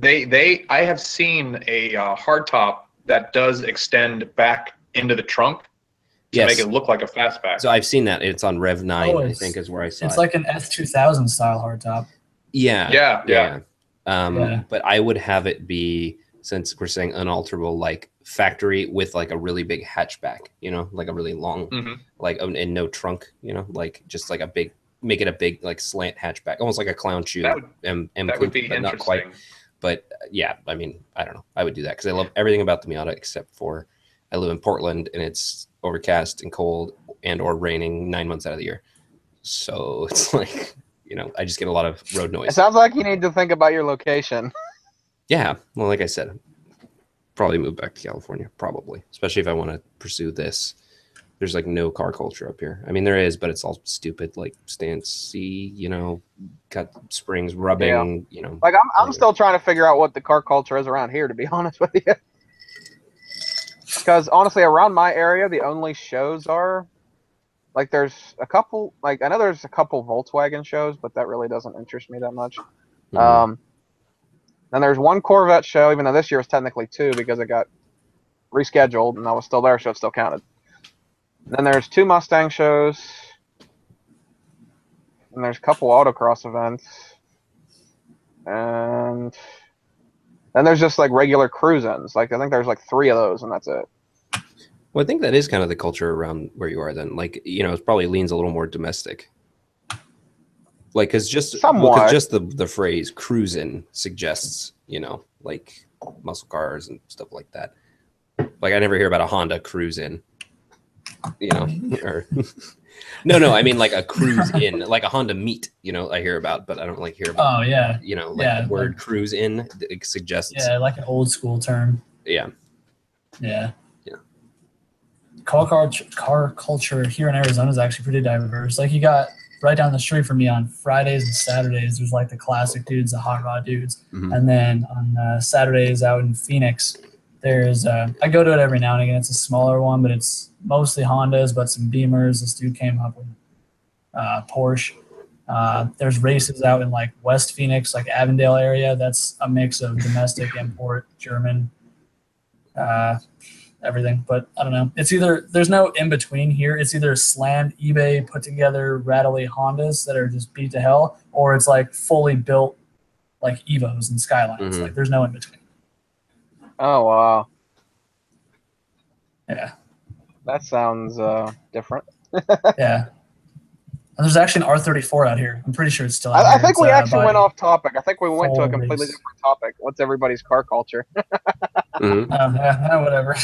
I have seen a hardtop that does extend back into the trunk to make it look like a fastback. So I've seen that. It's on Rev 9, I think, is where I saw it. It's like an S2000 style hardtop. Yeah. But I would have it be, since we're saying unalterable, like factory with like a really big hatchback, like a really long, like and no trunk, like just like make it a big like slant hatchback, almost like a clown shoe. That would be interesting. Not quite. But yeah, I mean, I don't know. I would do that because I love everything about the Miata except for I live in Portland and it's overcast and cold and or raining 9 months out of the year. So it's like, I just get a lot of road noise. It sounds like you need to think about your location. Yeah. Well, like I said, probably move back to California, probably, especially if I want to pursue this. There's like no car culture up here. I mean, there is, but it's all stupid, like stancy, cut springs, rubbing, Like I'm still trying to figure out what the car culture is around here, to be honest with you. Because honestly, around my area, the only shows are like there's a couple. Like I know there's a couple Volkswagen shows, but that really doesn't interest me that much. Then there's one Corvette show, even though this year was technically two because it got rescheduled and I was still there, so it still counted. Then there's two Mustang shows. And there's a couple autocross events. And then there's just like regular cruise-ins. Like I think there's like 3 of those and that's it. Well, I think that is kind of the culture around where you are then. Like, it probably leans a little more domestic. Like, because just the phrase cruising suggests, like muscle cars and stuff like that. Like, I never hear about a Honda cruise-in. Or no, I mean like a cruise in, like a Honda Meet, I hear about, but I don't like hear about. Oh yeah, the word cruise in, it suggests. Yeah, like an old school term. Yeah. Car culture here in Arizona is actually pretty diverse. Like you got right down the street from me on Fridays and Saturdays, there's like the classic dudes, the hot rod dudes, and then on Saturdays out in Phoenix, There's I go to it every now and again. It's a smaller one, but it's mostly Hondas, but some Beamers. This dude came up with Porsche. There's races out in like West Phoenix, like Avondale area. That's a mix of domestic, import, German, everything. But I don't know. It's either there's no in between here. It's either slammed eBay put together rattly Hondas that are just beat to hell, or it's like fully built like Evos and Skylines. Mhm. Like there's no in between. Oh wow, Yeah, that sounds different. yeah. And there's actually an R34 out here. I'm pretty sure it's still out I here. think It's, we actually by went off topic. I think we went to a Full completely race. different topic. What's everybody's car culture? Mhm. Yeah, whatever.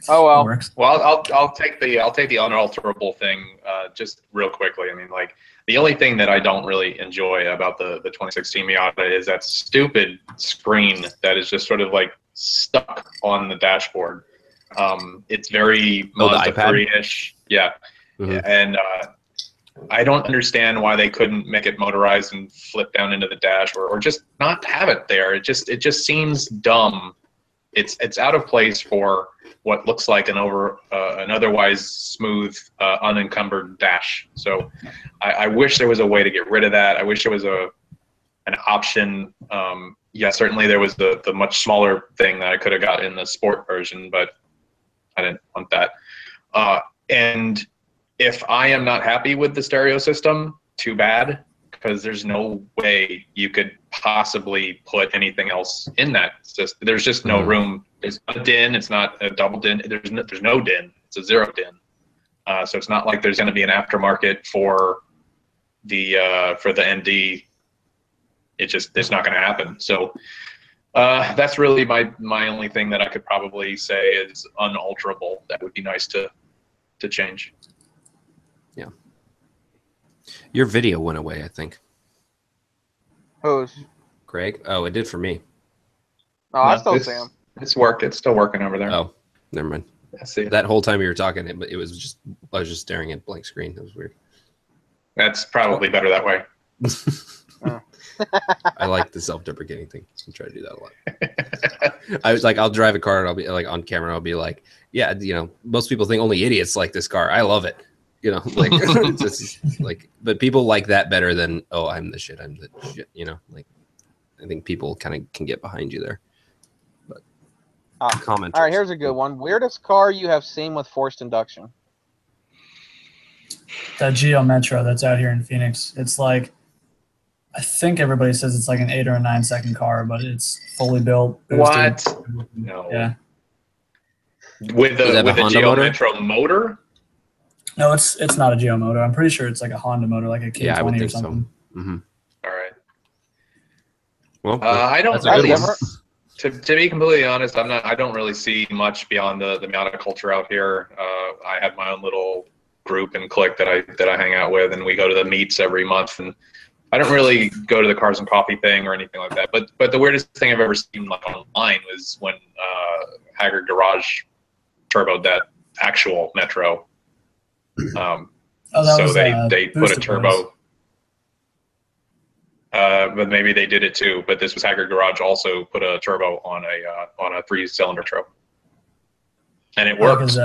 Oh It well. works. Well, I'll take the unalterable thing just real quickly. I mean, like the only thing that I don't really enjoy about the 2016 Miata is that stupid screen that is just sort of like stuck on the dashboard. It's very Oh, the Mazda iPad? 3-ish. Yeah. Mhm. And I don't understand why they couldn't make it motorized and flip down into the dash, or just not have it there. It just seems dumb. It's out of place for what looks like an otherwise smooth, unencumbered dash. So I wish there was a way to get rid of that. I wish there was an option. Yeah, certainly there was the much smaller thing that I could have got in the sport version, but I didn't want that. And if I am not happy with the stereo system, too bad, because there's no way you could possibly put anything else in that. There's just no room. It's not a DIN. It's not a double DIN. There's no DIN. It's a zero DIN. So it's not like there's going to be an aftermarket for the ND. It's not going to happen. So that's really my only thing that I could probably say is unalterable. That would be nice to change. Yeah. Your video went away, I think. Who's? Greg? Oh, it did for me. Oh, I still see him. It's worked. It's still working over there. Oh, never mind. I see. That whole time you were talking, I was just staring at blank screen. That was weird. That's probably better that way. I like the self-deprecating thing. I try to do that a lot. I was like, I'll drive a car and I'll be like on camera. I'll be like, yeah, most people think only idiots like this car. I love it. Like it's just like, but people like that better than, oh, I'm the shit. Like I think people kind of can get behind you there. But comment. All right, here's a good one. Weirdest car you have seen with forced induction? That Geo Metro that's out here in Phoenix. It's like, I think everybody says it's like an 8 or a 9 second car, but it's fully built. Boosted. What? No. Yeah. With a Geo motor? Metro motor? No, it's not a Geo motor. I'm pretty sure it's like a Honda motor, like a K20 Yeah, I would or think something. so. Mm-hmm. All right. Well, I don't that's a really. good one. To be completely honest, I don't really see much beyond the Miata culture out here. I have my own little group and clique that I hang out with, and we go to the meets every month. And I don't really go to the Cars and Coffee thing or anything like that. But the weirdest thing I've ever seen like online was when Haggard Garage turboed that actual Metro. They put a turbo. But maybe they did it too. But this was Haggard Garage also put a turbo on a 3-cylinder turbo, and it worked.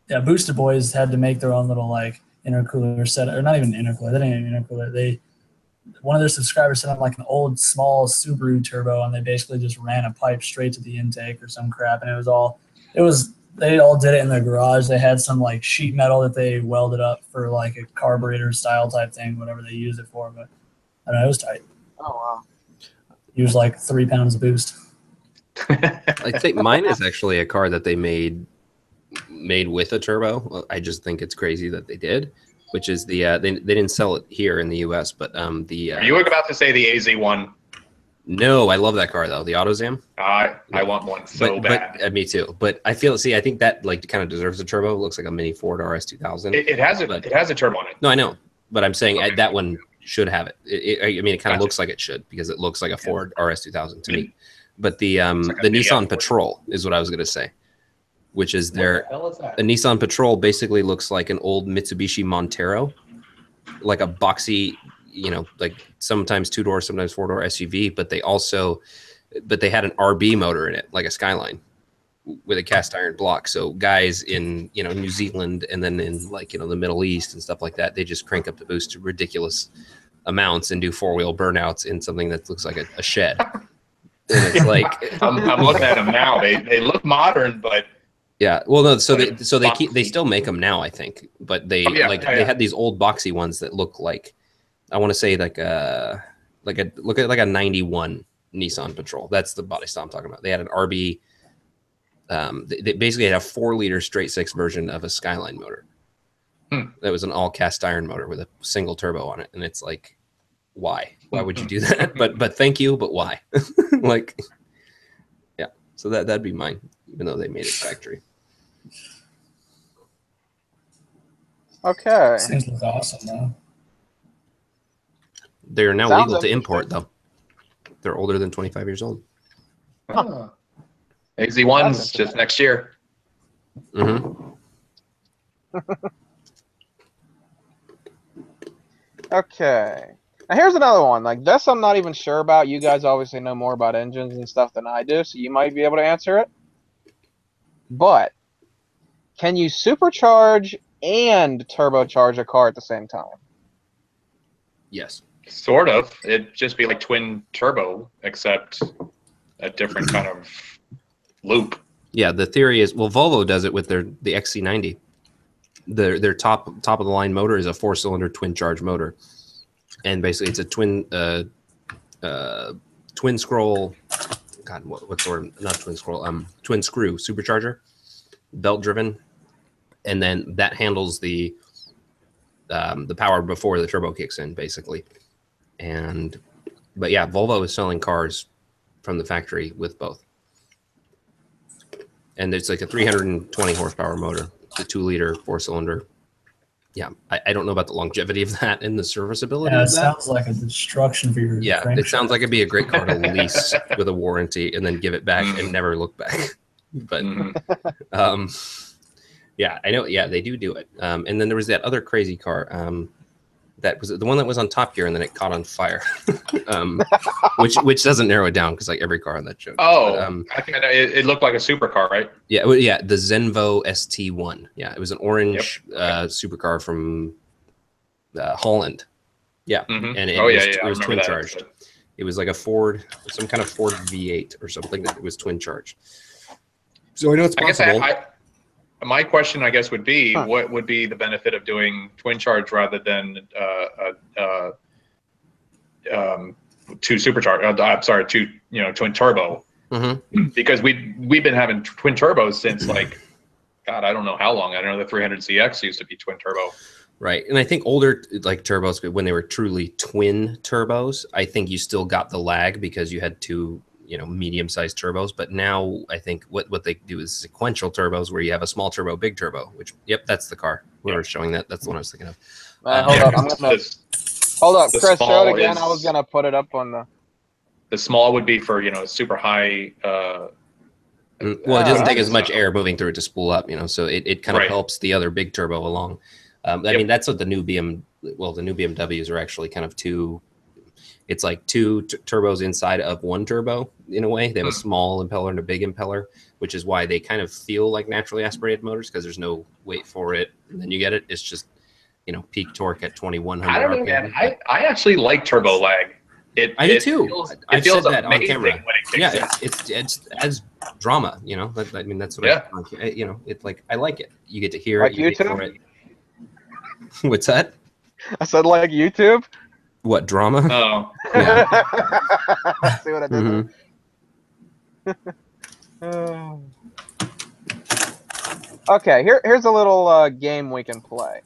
Yeah, Booster Boys had to make their own little like intercooler set, or not even intercooler. They didn't even intercooler. One of their subscribers sent them like an old small Subaru turbo, and they basically just ran a pipe straight to the intake or some crap, and they all did it in their garage. They had some like sheet metal that they welded up for like a carburetor style type thing, whatever they used it for. But I don't know, it was tight. Oh wow. Used like 3 pounds of boost. I think mine is actually a car that they made with a turbo. Well, I just think it's crazy that they did, which is the they didn't sell it here in the US, but the Are you about to say the AZ1? No, I love that car though, the AutoZam. I want one so bad. But me too. But I think that like kind of deserves a turbo. It looks like a mini Ford RS 2000. It has a turbo on it. No, I know, but I'm saying that one should have it. It kind of looks like it should, because it looks like a Ford RS 2000 to me. But the Nissan Petrol is what I was going to say, which is a Nissan Petrol basically looks like an old Mitsubishi Montero, like a boxy, like sometimes 2-door, sometimes 4-door SUV, but they had an RB motor in it, like a Skyline. with a cast iron block. So guys in New Zealand and then in like the Middle East and stuff like that, they just crank up the boost to ridiculous amounts and do 4-wheel burnouts in something that looks like a shed. And it's like I'm looking at them now. They look modern, but yeah. Well, no. So they still make them now, I think. But they they had these old boxy ones that look like, I want to say like a 91 Nissan Petrol. That's the body style I'm talking about. They had an RB. They basically had a 4-liter straight 6 version of a Skyline motor. That was an all cast iron motor with a single turbo on it, and it's like, why would you do that? But thank you, but why? Like, yeah. So that'd be mine, even though they made it factory. Okay. Seems like awesome, though. They are now Sounds legal to import, though. They're older than 25 years old. huh. AZ1's just next year. Mm-hmm. Okay. Now here's another one. Like this, I'm not even sure about. You guys obviously know more about engines and stuff than I do, so you might be able to answer it. But can you supercharge and turbocharge a car at the same time? Yes. Sort of. It'd just be like twin turbo, except a different kind of loop. Yeah, the theory is, well, Volvo does it with the XC90. Their top of the line motor is a 4-cylinder twin charge motor, and basically it's a twin scroll. God, what sort of, not twin scroll? Twin screw supercharger, belt driven, and then that handles the power before the turbo kicks in, basically. But yeah, Volvo is selling cars from the factory with both. And it's like a 320 horsepower motor, the 2-liter 4-cylinder. Yeah, I don't know about the longevity of that and the serviceability Yeah, it of that. sounds like a destruction for your Yeah, crankshaft. it sounds like it'd be a great car to lease with a warranty and then give it back and never look back. But yeah, I know. Yeah, they do it. And then there was that other crazy car. That was the one that was on Top Gear and then it caught on fire, which doesn't narrow it down because like every car on that show. Oh, but, I think it looked like a supercar, right? Yeah, the Zenvo ST1. Yeah, it was an orange supercar from Holland. Yeah, and it was twin charged. It was like a Ford, some kind of Ford V8 or something that was twin charged. So I know it's possible. My question, I guess, would be, what would be the benefit of doing twin charge rather than two supercharge? I'm sorry, twin turbo. Mm-hmm. Because we've been having twin turbos since like, God, I don't know how long. I don't know, the 300ZX used to be twin turbo. Right, and I think older like turbos, when they were truly twin turbos, I think you still got the lag because you had two medium-sized turbos. But now I think what they do is sequential turbos, where you have a small turbo, big turbo. Which, that's the car we were showing. That's the one I was thinking of. Hold up, hold up, Chris. Show it again. I was gonna put it up on the. The small would be for super high. Well, it doesn't take as much air moving through it to spool up, so it kind of helps the other big turbo along. I mean, that's what the new BMWs are actually kind of two. It's like two turbos inside of one turbo in a way. They have a small impeller and a big impeller, which is why they kind of feel like naturally aspirated motors, because there's no wait for it. And then you get it. It's just, peak torque at 2,100 I don't know, RPM. man. I actually like turbo lag. I do too. It feels said that on camera. When it kicks in. It's as drama, I mean, that's what it's like. I like it. You get to hear like it. You YouTube? wait for it. What's that? I said like YouTube. What, drama? Oh. Yeah. See what I did there? Okay, here's a little game we can play.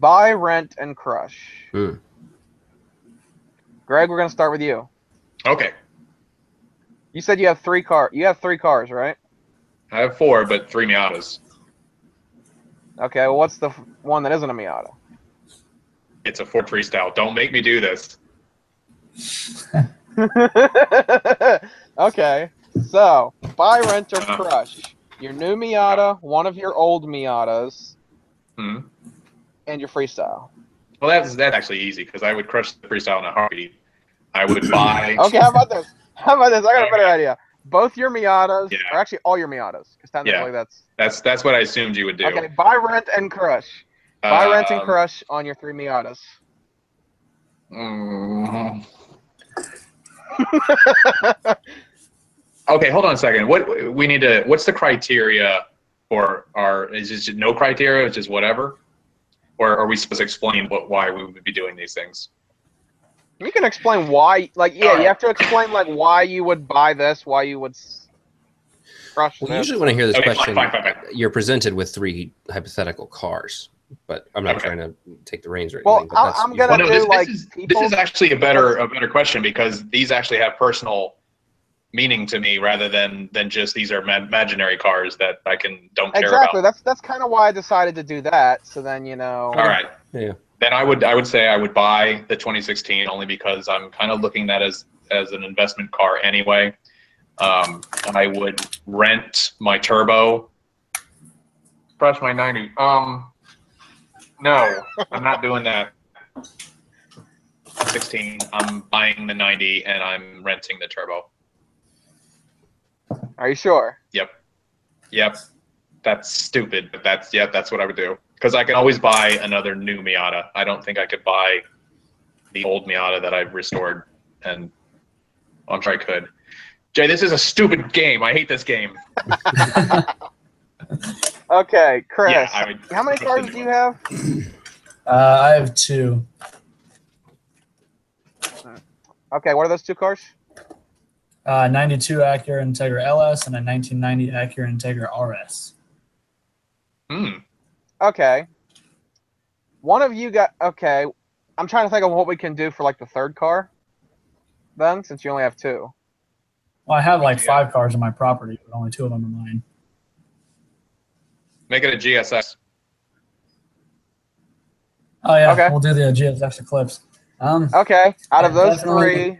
Buy, rent, and crush. Greg, we're gonna start with you. Okay. You said you have 3 cars. You have 3 cars, right? I have 4, but 3 Miatas. Okay, well, what's the one that isn't a Miata? It's a Ford Freestyle. Don't make me do this. Okay, so buy, rent, or crush. Your new Miata, one of your old Miatas, and your Freestyle. Well, that's actually easy, because I would crush the Freestyle in a heartbeat. I would buy. Okay, how about this? I got a better idea. both your Miatas, Yeah. or actually all your Miatas, because technically That's what I assumed you would do. Okay, buy, rent, and crush. Buy, rent, and Um, crush on your 3 Miatas. Okay, hold on a second. What's the criteria for is it just no criteria, it's just whatever? Or are we supposed to explain why we would be doing these things? You can explain why, like, yeah, All right. you have to explain, like, why you would buy this, why you would crush Well, this. usually when I hear this Okay, question, fine. you're presented with 3 hypothetical cars, but I'm not Okay. trying to take the reins or Well, anything. But that's I'm gonna Well, no, do, like, this people's- is actually a better question because these actually have personal meaning to me rather than just these are imaginary cars that I don't care Exactly. about. That's kind of why I decided to do that. So then, you know. All right. Yeah. Then I would say I would buy the 2016 only because I'm kind of looking at it as an investment car anyway. I would rent my turbo. Crush my 90. No, I'm not doing that. 16. I'm buying the 90 and I'm renting the turbo. Are you sure? Yep. That's stupid, but that's what I would do. Because I can always buy another new Miata. I don't think I could buy the old Miata that I've restored, and I'm sure I could. Jay, this is a stupid game. I hate this game. Okay, Chris. Yeah, I would how many cars do you have? I have 2. Okay, what are those 2 cars? 92 Acura Integra LS and a 1990 Acura Integra RS. Okay. One of you got, okay. I'm trying to think of what we can do for, like, the 3rd car then, since you only have 2. Well, I have like 5 cars on my property, but only 2 of them are mine. Make it a GSX. Oh yeah, Okay. we'll do the GSX Eclipse. Okay, out of those Definitely. 3,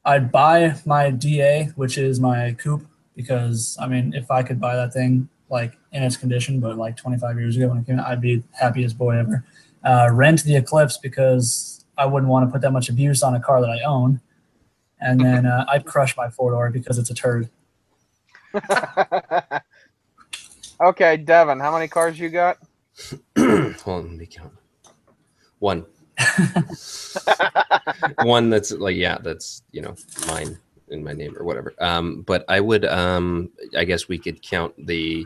I'd buy my DA, which is my coupe, because I mean, if I could buy that thing like in its condition, but like 25 years ago when it came out, I'd be happiest boy ever. Rent the Eclipse because I wouldn't want to put that much abuse on a car that I own, and then I'd crush my 4-door because it's a turd. Okay, Devin, how many cars you got? Hold on, let me count. 1. One that's like, yeah, that's, you know, mine in my name or whatever. But I would, I guess we could count the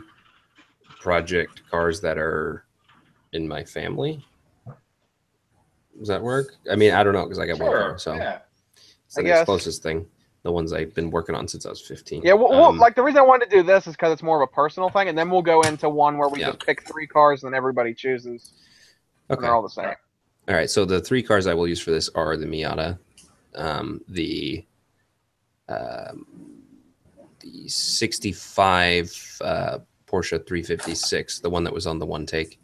project cars that are in my family. Does that work? I mean, I don't know, because I got 1 car, so yeah. it's the I next guess. closest thing. The ones I've been working on since I was 15. Yeah, well, like, the reason I wanted to do this is because it's more of a personal thing, and then we'll go into one where we Yeah. just pick 3 cars and then everybody chooses. And Okay. they're all the same. All right, so the 3 cars I will use for this are the Miata, the 65 Porsche 356, the one that was on the one take,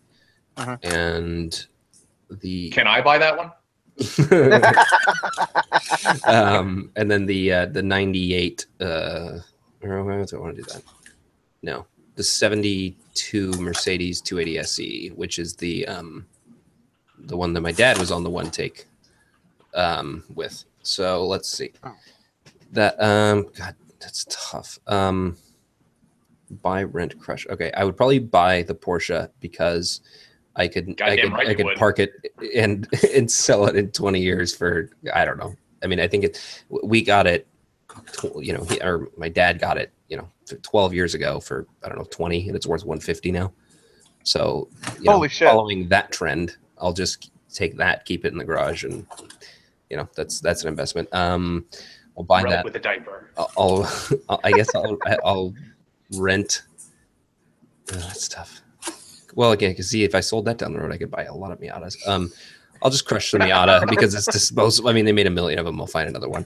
and the. Can I buy that one? And then the 98. Or I want to do that. No, the 72 Mercedes 280 SE, which is the one that my dad was on the one take with. So let's see. That God, that's tough. Buy, rent, crush. Okay, I would probably buy the Porsche because I could park it and sell it in 20 years for, I don't know. I mean, I think we got it, you know, or my dad got it, you know, 12 years ago for, I don't know, 20, and it's worth 150 now. So, you Holy know, shit. Following that trend, I'll just take that, keep it in the garage, and you know, that's an investment. I'll buy Relic that with a diaper. I guess I'll rent. That's tough. Well, again, because see, if I sold that down the road, I could buy a lot of Miatas. I'll just crush the Miata because it's disposable. I mean, they made 1 million of them. I'll find another one,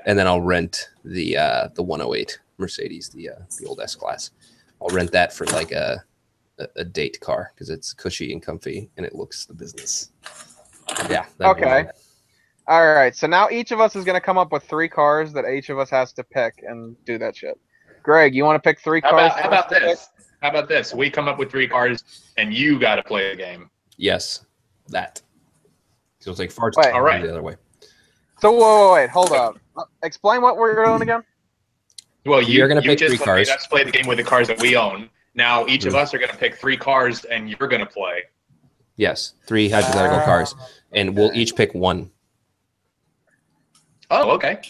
and then I'll rent the 108 Mercedes, the old S Class. I'll rent that for like a date car because it's cushy and comfy and it looks the business. Yeah. Okay. All right. So now each of us is going to come up with 3 cars that each of us has to pick and do that shit. Greg, you want to pick 3 cars? How about this? How about this? We come up with 3 cars and you got to play the game. Yes. That. So it's like far too Wait. All right. the other way. So wait, hold up. Explain what we're doing again. Well, You're gonna pick just 3 cars. made us play the game with the cars that we own. Now each of us are gonna pick 3 cars, and you're gonna play. Yes, 3 hypothetical cars, and we'll each pick 1. Oh, okay.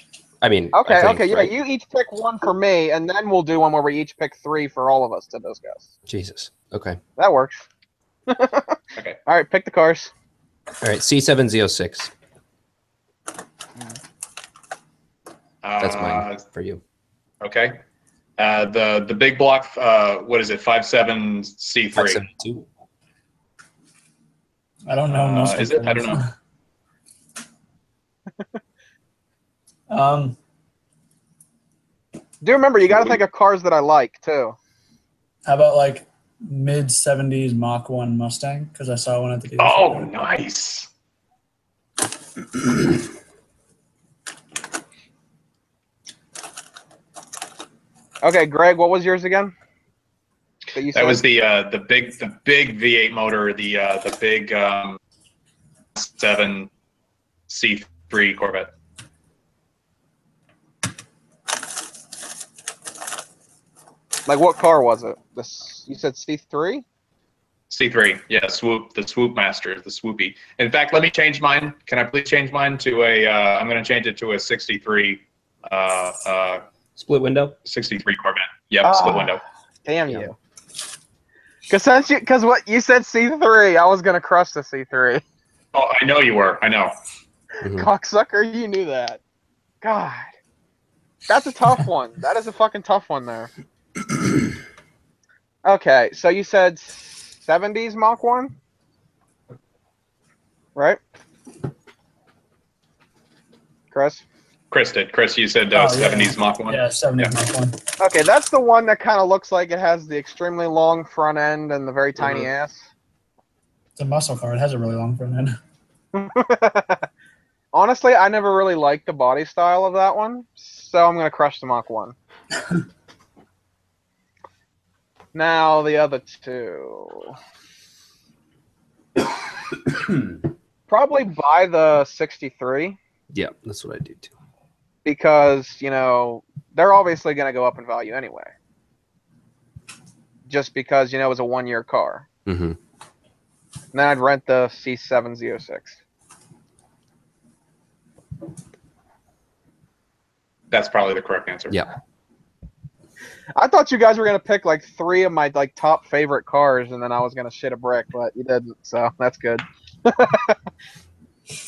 I mean, Okay, I think, okay, yeah. right? You each pick 1 for me, and then we'll do one where we each pick 3 for all of us to discuss. Jesus. Okay. That works. Okay. All right, pick the cars. All right. C7Z06. That's mine for you. Okay. The big block. What is it? 57C3. 572. I don't know. Is it? I don't know. Do remember, you got to think of cars that I like too. How about like mid 70s Mach 1 Mustang? Because I saw one at the dealership. Oh, nice. Okay, Greg, what was yours again? That was the big V8 motor, the big 7C3 Corvette. Like, what car was it? This, you said C3? C3, yeah, the Swoop Master, the Swoopy. In fact, let me change mine. Can I please change mine to a? I'm going to change it to a 63. Split window. 63 Corvette. Yep, split window. Damn you! Because what you said C3, I was gonna crush the C3. Oh, I know you were. I know. Cocksucker, you knew that. God, that's a tough one. That is a fucking tough one there. Okay, so you said 70s Mach 1, right? Chris? Chris did. Chris, you said 70s Mach 1? Yeah, 70s Mach 1. Okay, that's the one that kind of looks like it has the extremely long front end and the very tiny ass. It's a muscle car. It has a really long front end. Honestly, I never really liked the body style of that one, so I'm going to crush the Mach 1. Now, the other two. Probably buy the 63. Yeah, that's what I do too. Because, you know, they're obviously going to go up in value anyway. Just because, you know, it was a 1-year car. Mm-hmm. And then I'd rent the C7Z06. That's probably the correct answer. Yeah. I thought you guys were going to pick like 3 of my like top favorite cars, and then I was going to shit a brick, but you didn't, so that's good.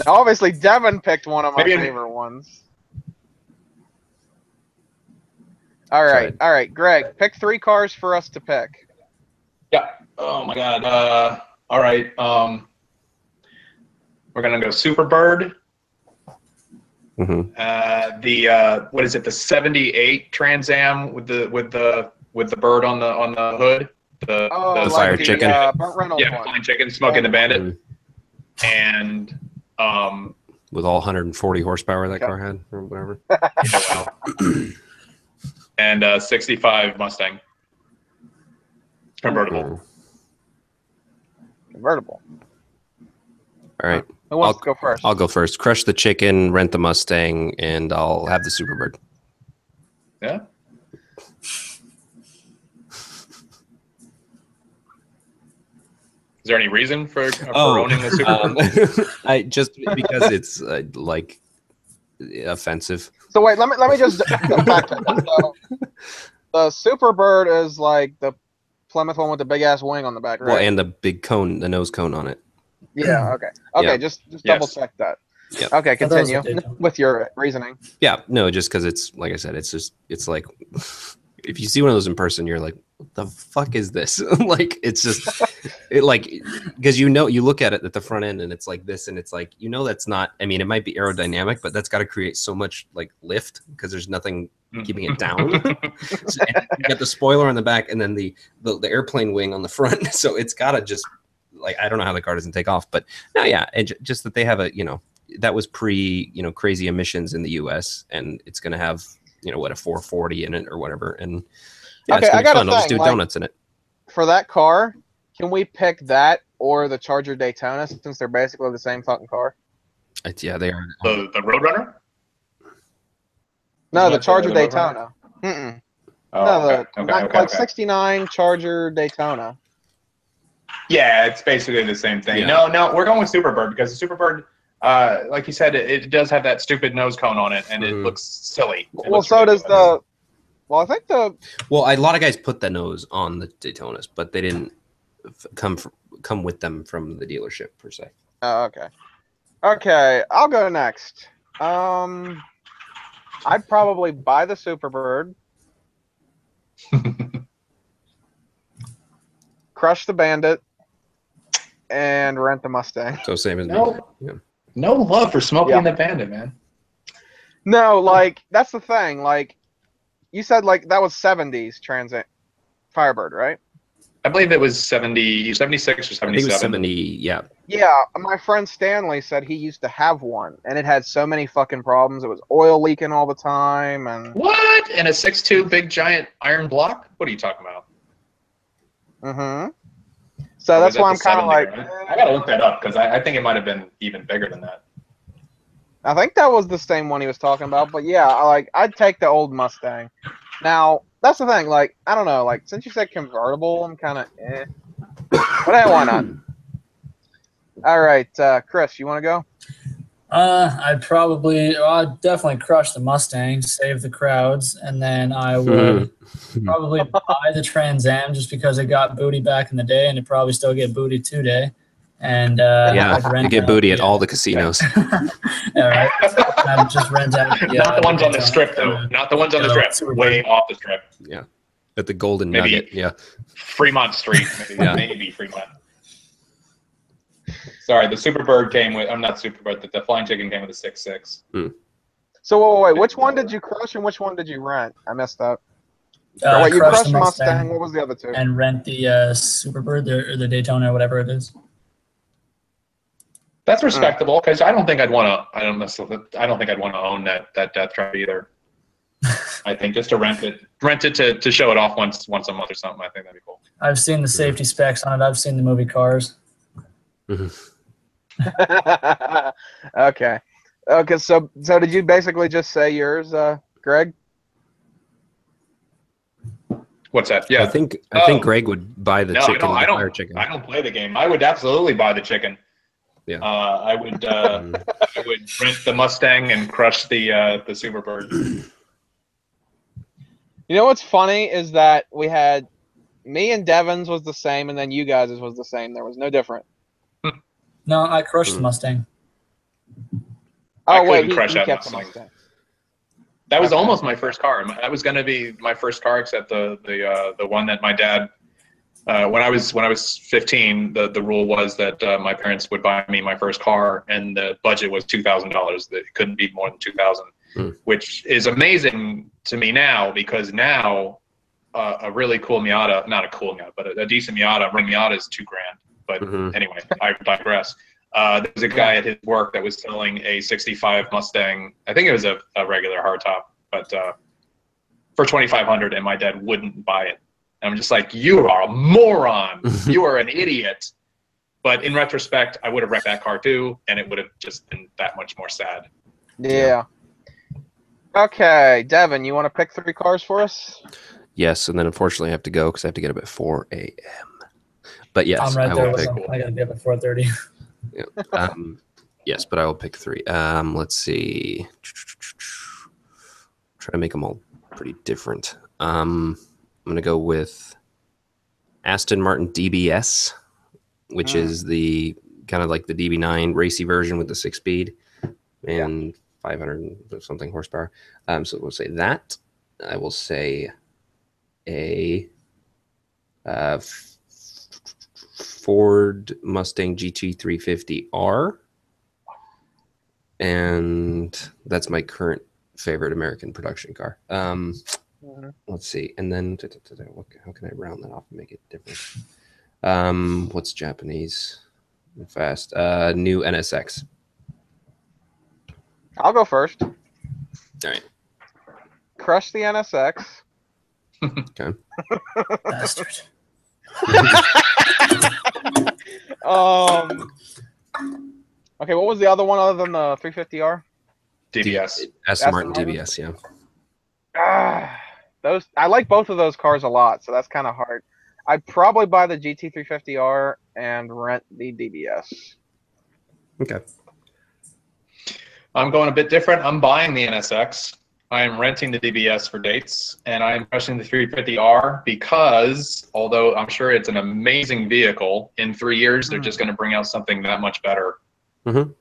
Obviously, Devin picked one of my favorite ones. All right, Greg, pick 3 cars for us to pick. Yeah. Oh my God. All right. We're gonna go Superbird. Mm-hmm. What is it? The '78 Trans Am with the bird on the hood. The like fire chicken. Burt Reynolds one. Flying chicken, Smoking the Bandit, and with all 140 horsepower that car had, or whatever. And 65 Mustang convertible. Convertible. All right. Who wants to go first? I'll go first. Crush the chicken, rent the Mustang, and I'll have the Superbird. Yeah. Is there any reason for owning the Superbird? Just because it's like offensive. So wait, let me just back to that. So, the Superbird is like the Plymouth one with the big ass wing on the back, right? Well, and the big cone, the nose cone on it. Yeah. Okay. Okay. Yeah. Just double check that. Yep. Okay. Continue with your reasoning. Yeah. No, just because it's like I said, it's like if you see one of those in person, you're like, what the fuck is this? Like it's just because you look at it at the front end and it's like this, and it's like that's not. I mean, it might be aerodynamic, but that's got to create so much like lift because there's nothing keeping it down. So, and you got the spoiler on the back, and then the airplane wing on the front. So it's got to just like I don't know how the car doesn't take off, but no, yeah, and just that they have a that was pre crazy emissions in the U.S. and it's going to have a 440 in it or whatever, and yeah, okay, it's I got fun. a I'll just do thing, donuts in it. For that car, can we pick that or the Charger Daytona since they're basically the same fucking car? Yeah, they are. The Roadrunner? No, the Charger Daytona. Mm-mm. Oh, No, okay. like 69 Charger Daytona. Yeah, it's basically the same thing. Yeah. No, we're going with Superbird because the Superbird, like you said, it does have that stupid nose cone on it, and it looks silly. Well, so does the. Well, I think the. Well, a lot of guys put the nose on the Daytonas, but they didn't come with them from the dealership per se. Oh, okay. Okay, I'll go next. I'd probably buy the Superbird, crush the Bandit, and rent the Mustang. So same as me. Yeah. No love for Smokey and the Bandit, man. No, like that's the thing. Like you said, like that was 70s Transit Firebird, right? I believe it was 76 or 77. I think it was 70. Yeah. Yeah, my friend Stanley said he used to have one, and it had so many fucking problems. It was oil leaking all the time, and What? And a 6'2" big giant iron block? What are you talking about? So Or that's was why that I'm the kind of 70, like. right? I gotta look that up because I think it might have been even bigger than that. I think that was the same one he was talking about, but yeah, I'd take the old Mustang. Now that's the thing. Like I don't know. Like since you said convertible, I'm kind of but hey, why not? All right, Chris, you want to go? I'd definitely crush the Mustang, save the crowds, and then I would probably buy the Trans Am just because it got booty back in the day, and it probably still get booty today. And Yeah, I'd rent you get out booty at all the casinos. Yeah, right. I'd just rent out. Not the ones on the strip, though. Not the ones on the strip. Way off the strip. Yeah, at the Golden Maybe Nugget. Yeah, Fremont Street. Maybe Fremont. Sorry, the Superbird came with. I'm not Superbird. The Flying Chicken came with a 6.6. So wait, which one did you crush and which one did you rent? I messed up. Wait, you Crush crushed the Mustang. What was the other two? And rent the Superbird or the Daytona or whatever it is. That's respectable because I don't think I'd want to. I don't think I'd want to own that death trap either. I think just to rent it to show it off once a month or something. I think that'd be cool. I've seen the safety specs on it. I've seen the movie Cars. Okay. So did you basically just say yours, Greg? What's that? Yeah, I think Greg would buy the chicken. I fire chicken. don't play the game. I would absolutely buy the chicken. Yeah. I would rent the Mustang and crush the Superbird. You know what's funny is that we had me and Devin's was the same, and then you guys' was the same. There was no different. No, I crushed the Mustang. Oh wait, couldn't crush he that kept the Mustang. Mustang. That was almost my first car. That was going to be my first car, except the one that my dad. When I was 15, the rule was that my parents would buy me my first car, and the budget was $2,000. That it couldn't be more than $2,000, which is amazing to me now because now a really cool Miata, not a cool Miata, but a decent Miata, running Miata is $2,000. But anyway, I digress. There was a guy at his work that was selling a '65 Mustang. I think it was a regular hardtop, but for $2,500, and my dad wouldn't buy it. And I'm just like, you are a moron. You are an idiot. But in retrospect, I would have wrecked that car too, and it would have just been that much more sad. Yeah. Okay, Devin, you want to pick 3 cars for us? Yes, and then unfortunately I have to go because I have to get up at 4 a.m. But yes, I'm right I there will with pick. him. I gotta be up at 4:30. Yeah. Yes, but I will pick 3. Let's see. Try to make them all pretty different. I'm gonna go with Aston Martin DBS, which is the kind of like the DB9 racy version with the 6-speed and 500 something horsepower. So we'll say that. I will say a Ford Mustang GT 350R, and that's my current favorite American production car. Let's see, and then how can I round that off and make it different? What's Japanese? Fast. New NSX. I'll go first. All right. Crush the NSX. Okay. Bastard. Okay, what was the other one other than the 350R? DBS. Aston Martin DBS, yeah. I like both of those cars a lot, so that's kind of hard. I'd probably buy the GT350R and rent the DBS. Okay. I'm going a bit different. I'm buying the NSX. I am renting the DBS for dates, and I am pushing the 350R because, although I'm sure it's an amazing vehicle, in 3 years they're just going to bring out something that much better. Mm-hmm.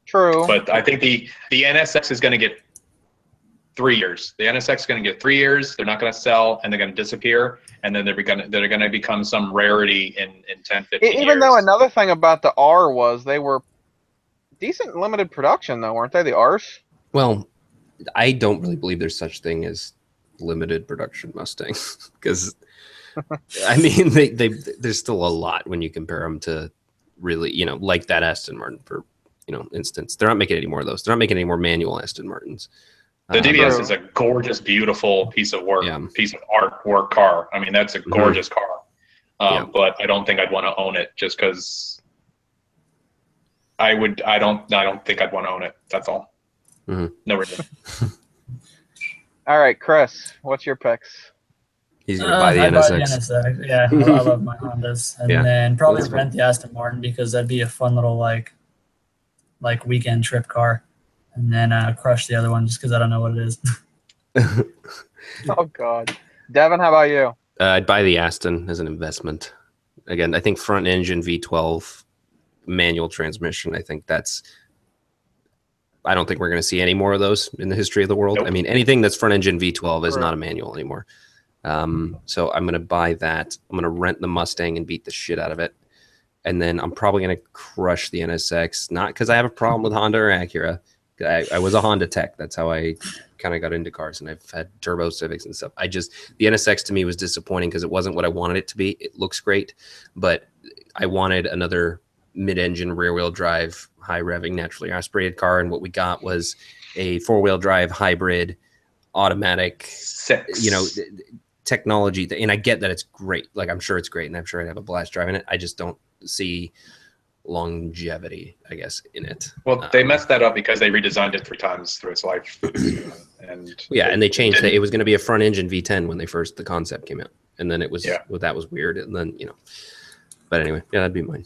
True. But I think the NSX is going to get 3 years. The NSX is going to get 3 years. They're not going to sell, and they're going to disappear, and then they're going to become some rarity in 10, 15 years. Even though another thing about the R was they were decent limited production, though, weren't they? The R's. Well, I don't really believe there's such thing as limited production Mustangs because, I mean, there's still a lot when you compare them to really, like that Aston Martin for, instance. They're not making any more of those. They're not making any more manual Aston Martins. The DBS is a gorgeous, beautiful piece of work, piece of artwork car. I mean, that's a gorgeous car. But I don't think I'd want to own it just because. I don't think I'd want to own it. That's all. Mm-hmm. No reason. All right, Chris, what's your picks? He's gonna buy the NSX. Buy the NSX. Yeah, I love my Hondas, and then probably rent the Aston Martin because that'd be a fun little like weekend trip car, and then crush the other one just because I don't know what it is. Oh God, Devin, how about you? I'd buy the Aston as an investment. Again, I think front engine V12. Manual transmission. I don't think we're going to see any more of those in the history of the world. Nope. I mean, anything that's front engine V12 is not a manual anymore. So I'm going to buy that. I'm going to rent the Mustang and beat the shit out of it. And then I'm probably going to crush the NSX, not because I have a problem with Honda or Acura. I was a Honda tech. That's how I kind of got into cars, and I've had turbo Civics and stuff. The NSX to me was disappointing because it wasn't what I wanted it to be. It looks great, but I wanted another mid-engine rear-wheel drive high revving naturally aspirated car, and what we got was a four-wheel drive hybrid automatic technology. And I get that it's great, like I'm sure it's great, and I'm sure I'd have a blast driving it. I just don't see longevity, I guess, in it. Well, they messed that up because they redesigned it 3 times through its life. And they changed it. It was going to be a front engine V10 when the concept came out, and then it was that was weird, and then but anyway, that'd be mine.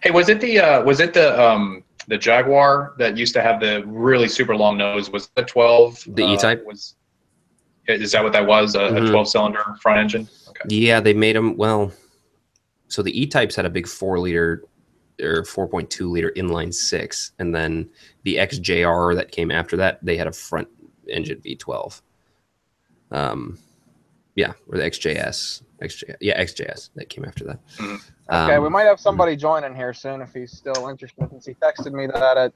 Hey, was it the Jaguar that used to have the really super long nose? Was the 12? The E-Type? Is that what that was? A 12-cylinder front engine? Okay. Yeah, they made them. Well, so the E-Types had a big 4-liter or 4.2-liter inline 6, and then the XJR that came after that, they had a front engine V12. Or the XJS. XJS that came after that. Okay, we might have somebody joining here soon if he's still interested, since he texted me that at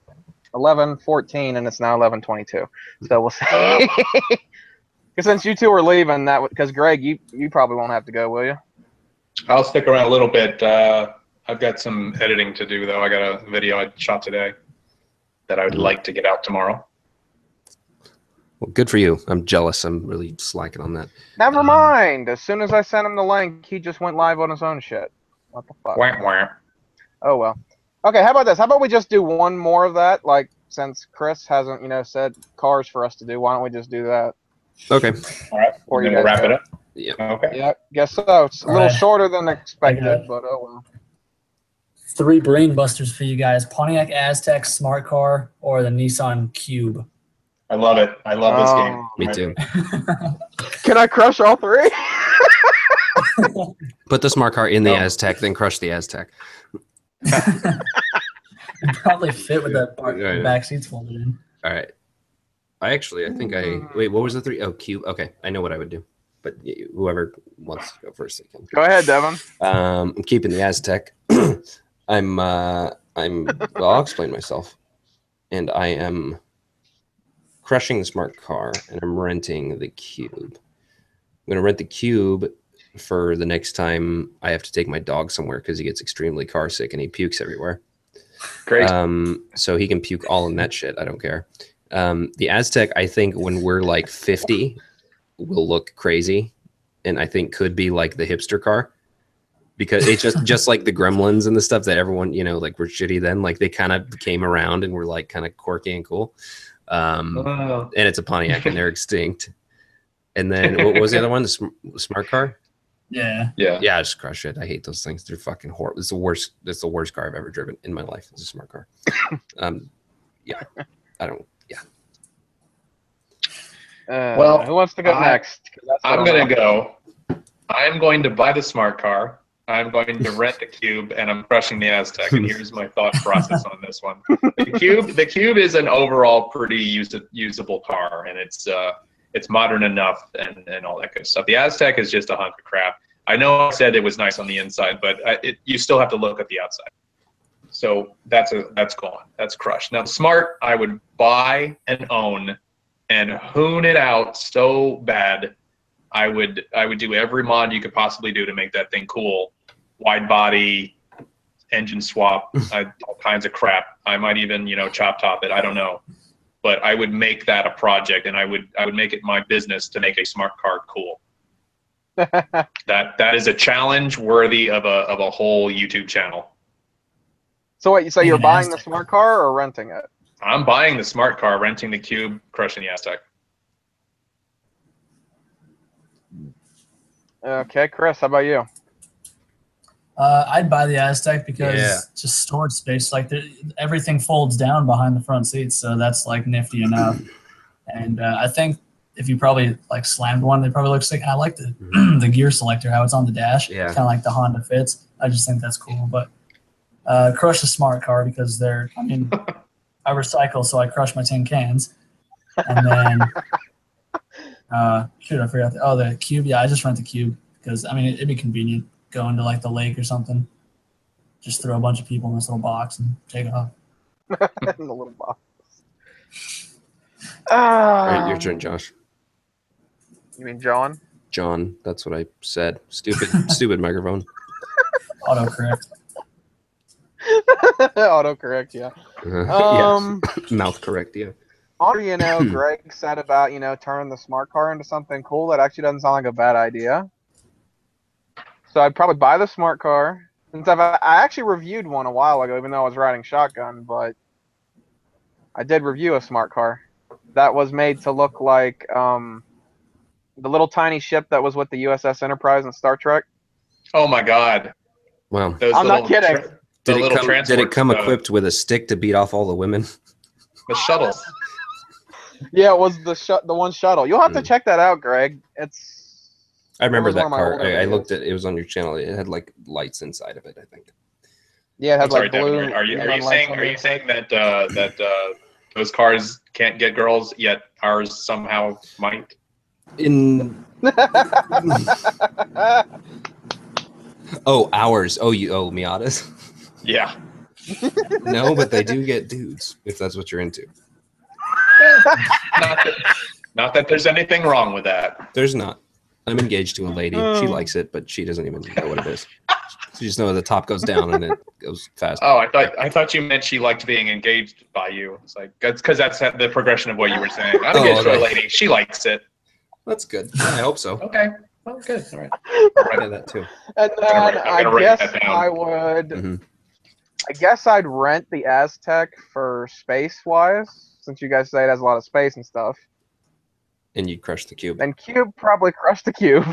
11:14 and it's now 11:22. So we'll see. Because since you two are leaving, because Greg, you probably won't have to go, will you? I'll stick around a little bit. I've got some editing to do, though. I got a video I shot today that I would like to get out tomorrow. Well, good for you. I'm jealous. I'm really slacking on that. Never mind. As soon as I sent him the link, he just went live on his own shit. What the fuck? Wah, wah. Oh, well. Okay, how about this? How about we just do one more of that? Like, since Chris hasn't, said cars for us to do, why don't we just do that? Okay. All right. We're going to wrap it up. Yeah. Okay. Yeah, guess so. It's a little shorter than expected, but oh well. 3 brain busters for you guys. Pontiac Aztek Smart Car or the Nissan Cube. I love it. I love this game. Me too. Can I crush all 3? Put the smart car in the Aztek, then crush the Aztek. It'd probably fit with that back seats folded in. All right. I think wait, what was the 3? Oh, Cube. Okay, I know what I would do. But whoever wants to go first, they can. Go ahead, Devin. I'm keeping the Aztek. I'll explain myself. And I am crushing the smart car, and I'm renting the Cube. I'm going to rent the Cube for the next time I have to take my dog somewhere because he gets extremely car sick and he pukes everywhere. Great. So he can puke all in that shit. I don't care. The Aztek, I think when we're like 50, will look crazy, and I think could be like the hipster car. Because it's just like the Gremlins and the stuff that everyone, like, were shitty then. Like, they kind of came around and were like kind of quirky and cool. And it's a Pontiac, and they're extinct. And then what was the other one? The smart car. Yeah. I just crush it. I hate those things. They're fucking horrible. It's the worst. It's the worst car I've ever driven in my life. It's a smart car. Yeah, I don't. Yeah. Well, who wants to go next? I'm going to go. I'm going to buy the smart car. I'm going to rent the Cube, and I'm crushing the Aztec. And here's my thought process on this one. The Cube is an overall pretty usable car, and it's modern enough and all that good stuff. The Aztec is just a hunk of crap. I know I said it was nice on the inside, but you still have to look at the outside. So that's gone. That's crushed. Now, the Smart, I would buy and own and hoon it out so bad. I would do every mod you could possibly do to make that thing cool. Wide body, engine swap, all kinds of crap. I might even, chop top it. I don't know. But I would make that a project, and I would make it my business to make a smart car cool. That is a challenge worthy of a whole YouTube channel. So what? So you're buying the smart car or renting it? I'm buying the smart car, renting the Cube, crushing the Aztec. Okay, Chris, how about you? I'd buy the Aztec because just storage space. Like everything folds down behind the front seats, so that's like nifty enough. And I think if you probably like slammed one, they probably look sick. I like the gear selector, how it's on the dash. Yeah. Kind of like the Honda Fits. I just think that's cool. But crush a smart car because I recycle, so I crush my tin cans. And then, shoot, I forgot. The Cube. Yeah, I just rent the Cube because, it'd be convenient going to like the lake or something. Just throw a bunch of people in this little box and take off. In the little box. All right, your turn, Josh. You mean John? John, that's what I said. Stupid microphone. Autocorrect. Autocorrect, yeah. Yes. Mouth correct, yeah. Greg said about, turning the smart car into something cool. That actually doesn't sound like a bad idea. So I'd probably buy the smart car. Since I actually reviewed one a while ago, even though I was riding shotgun, but I did review a smart car that was made to look like the little tiny ship that was with the USS Enterprise in Star Trek. Oh my God! Wow. I'm not kidding. Did it come equipped with a stick to beat off all the women? The shuttle. Yeah, it was the one shuttle. You'll have to check that out, Greg. I remember that car. I looked at it. Was on your channel. It had like lights inside of it, I think. Yeah, it had like blue. Devin, are you saying that those cars can't get girls, yet ours somehow might? Ours. Miatas. Yeah. No, but they do get dudes if that's what you're into. Not that there's anything wrong with that. There's not. I'm engaged to a lady. She likes it, but she doesn't even know what it is. She just knows the top goes down and it goes fast. Oh, I thought you meant she liked being engaged by you. It's like because that's the progression of what you were saying. I'm engaged to a lady. She likes it. That's good. I hope so. Okay. Well, good. All right. I'll write that too. And then I guess I would. Mm-hmm. I guess I'd rent the Aztec for space-wise, since you guys say it has a lot of space and stuff. And you'd crush the Cube. And Cube probably crushed the Cube.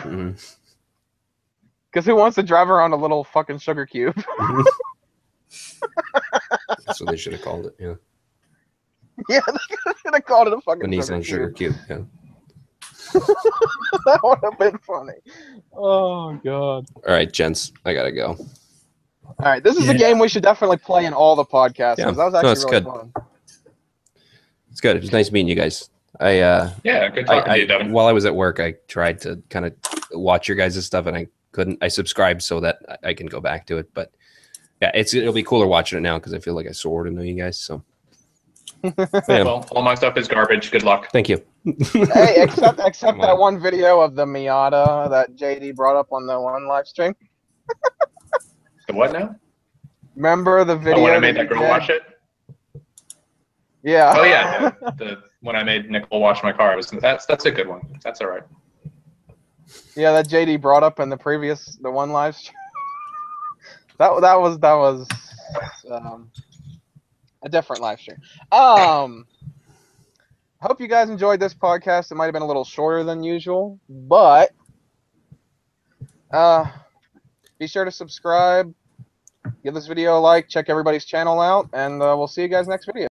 Because who wants to drive around a little fucking sugar cube? That's what they should have called it, yeah. Yeah, they should have called it a fucking Nissan sugar cube, yeah. That would have been funny. Oh, God. All right, gents, I gotta go. All right, this is a game we should definitely play in all the podcasts. Yeah. That was actually really fun. It's good. It was nice meeting you guys. Good talking to you, Devin. While I was at work, I tried to kind of watch your guys' stuff, and I couldn't. I subscribed so that I can go back to it. But yeah, it'll be cooler watching it now because I feel like I sort of know you guys. So well, all my stuff is garbage. Good luck. Thank you. Hey, except that one video of the Miata that JD brought up on the one live stream. The what now? Remember the video? When I made that girl wash it. Yeah. Oh yeah, the when I made Nicole wash my car, that's a good one. That's all right. Yeah, that JD brought up in the one live stream. that was a different live stream. hope you guys enjoyed this podcast. It might have been a little shorter than usual, but be sure to subscribe, give this video a like, check everybody's channel out, and we'll see you guys next video.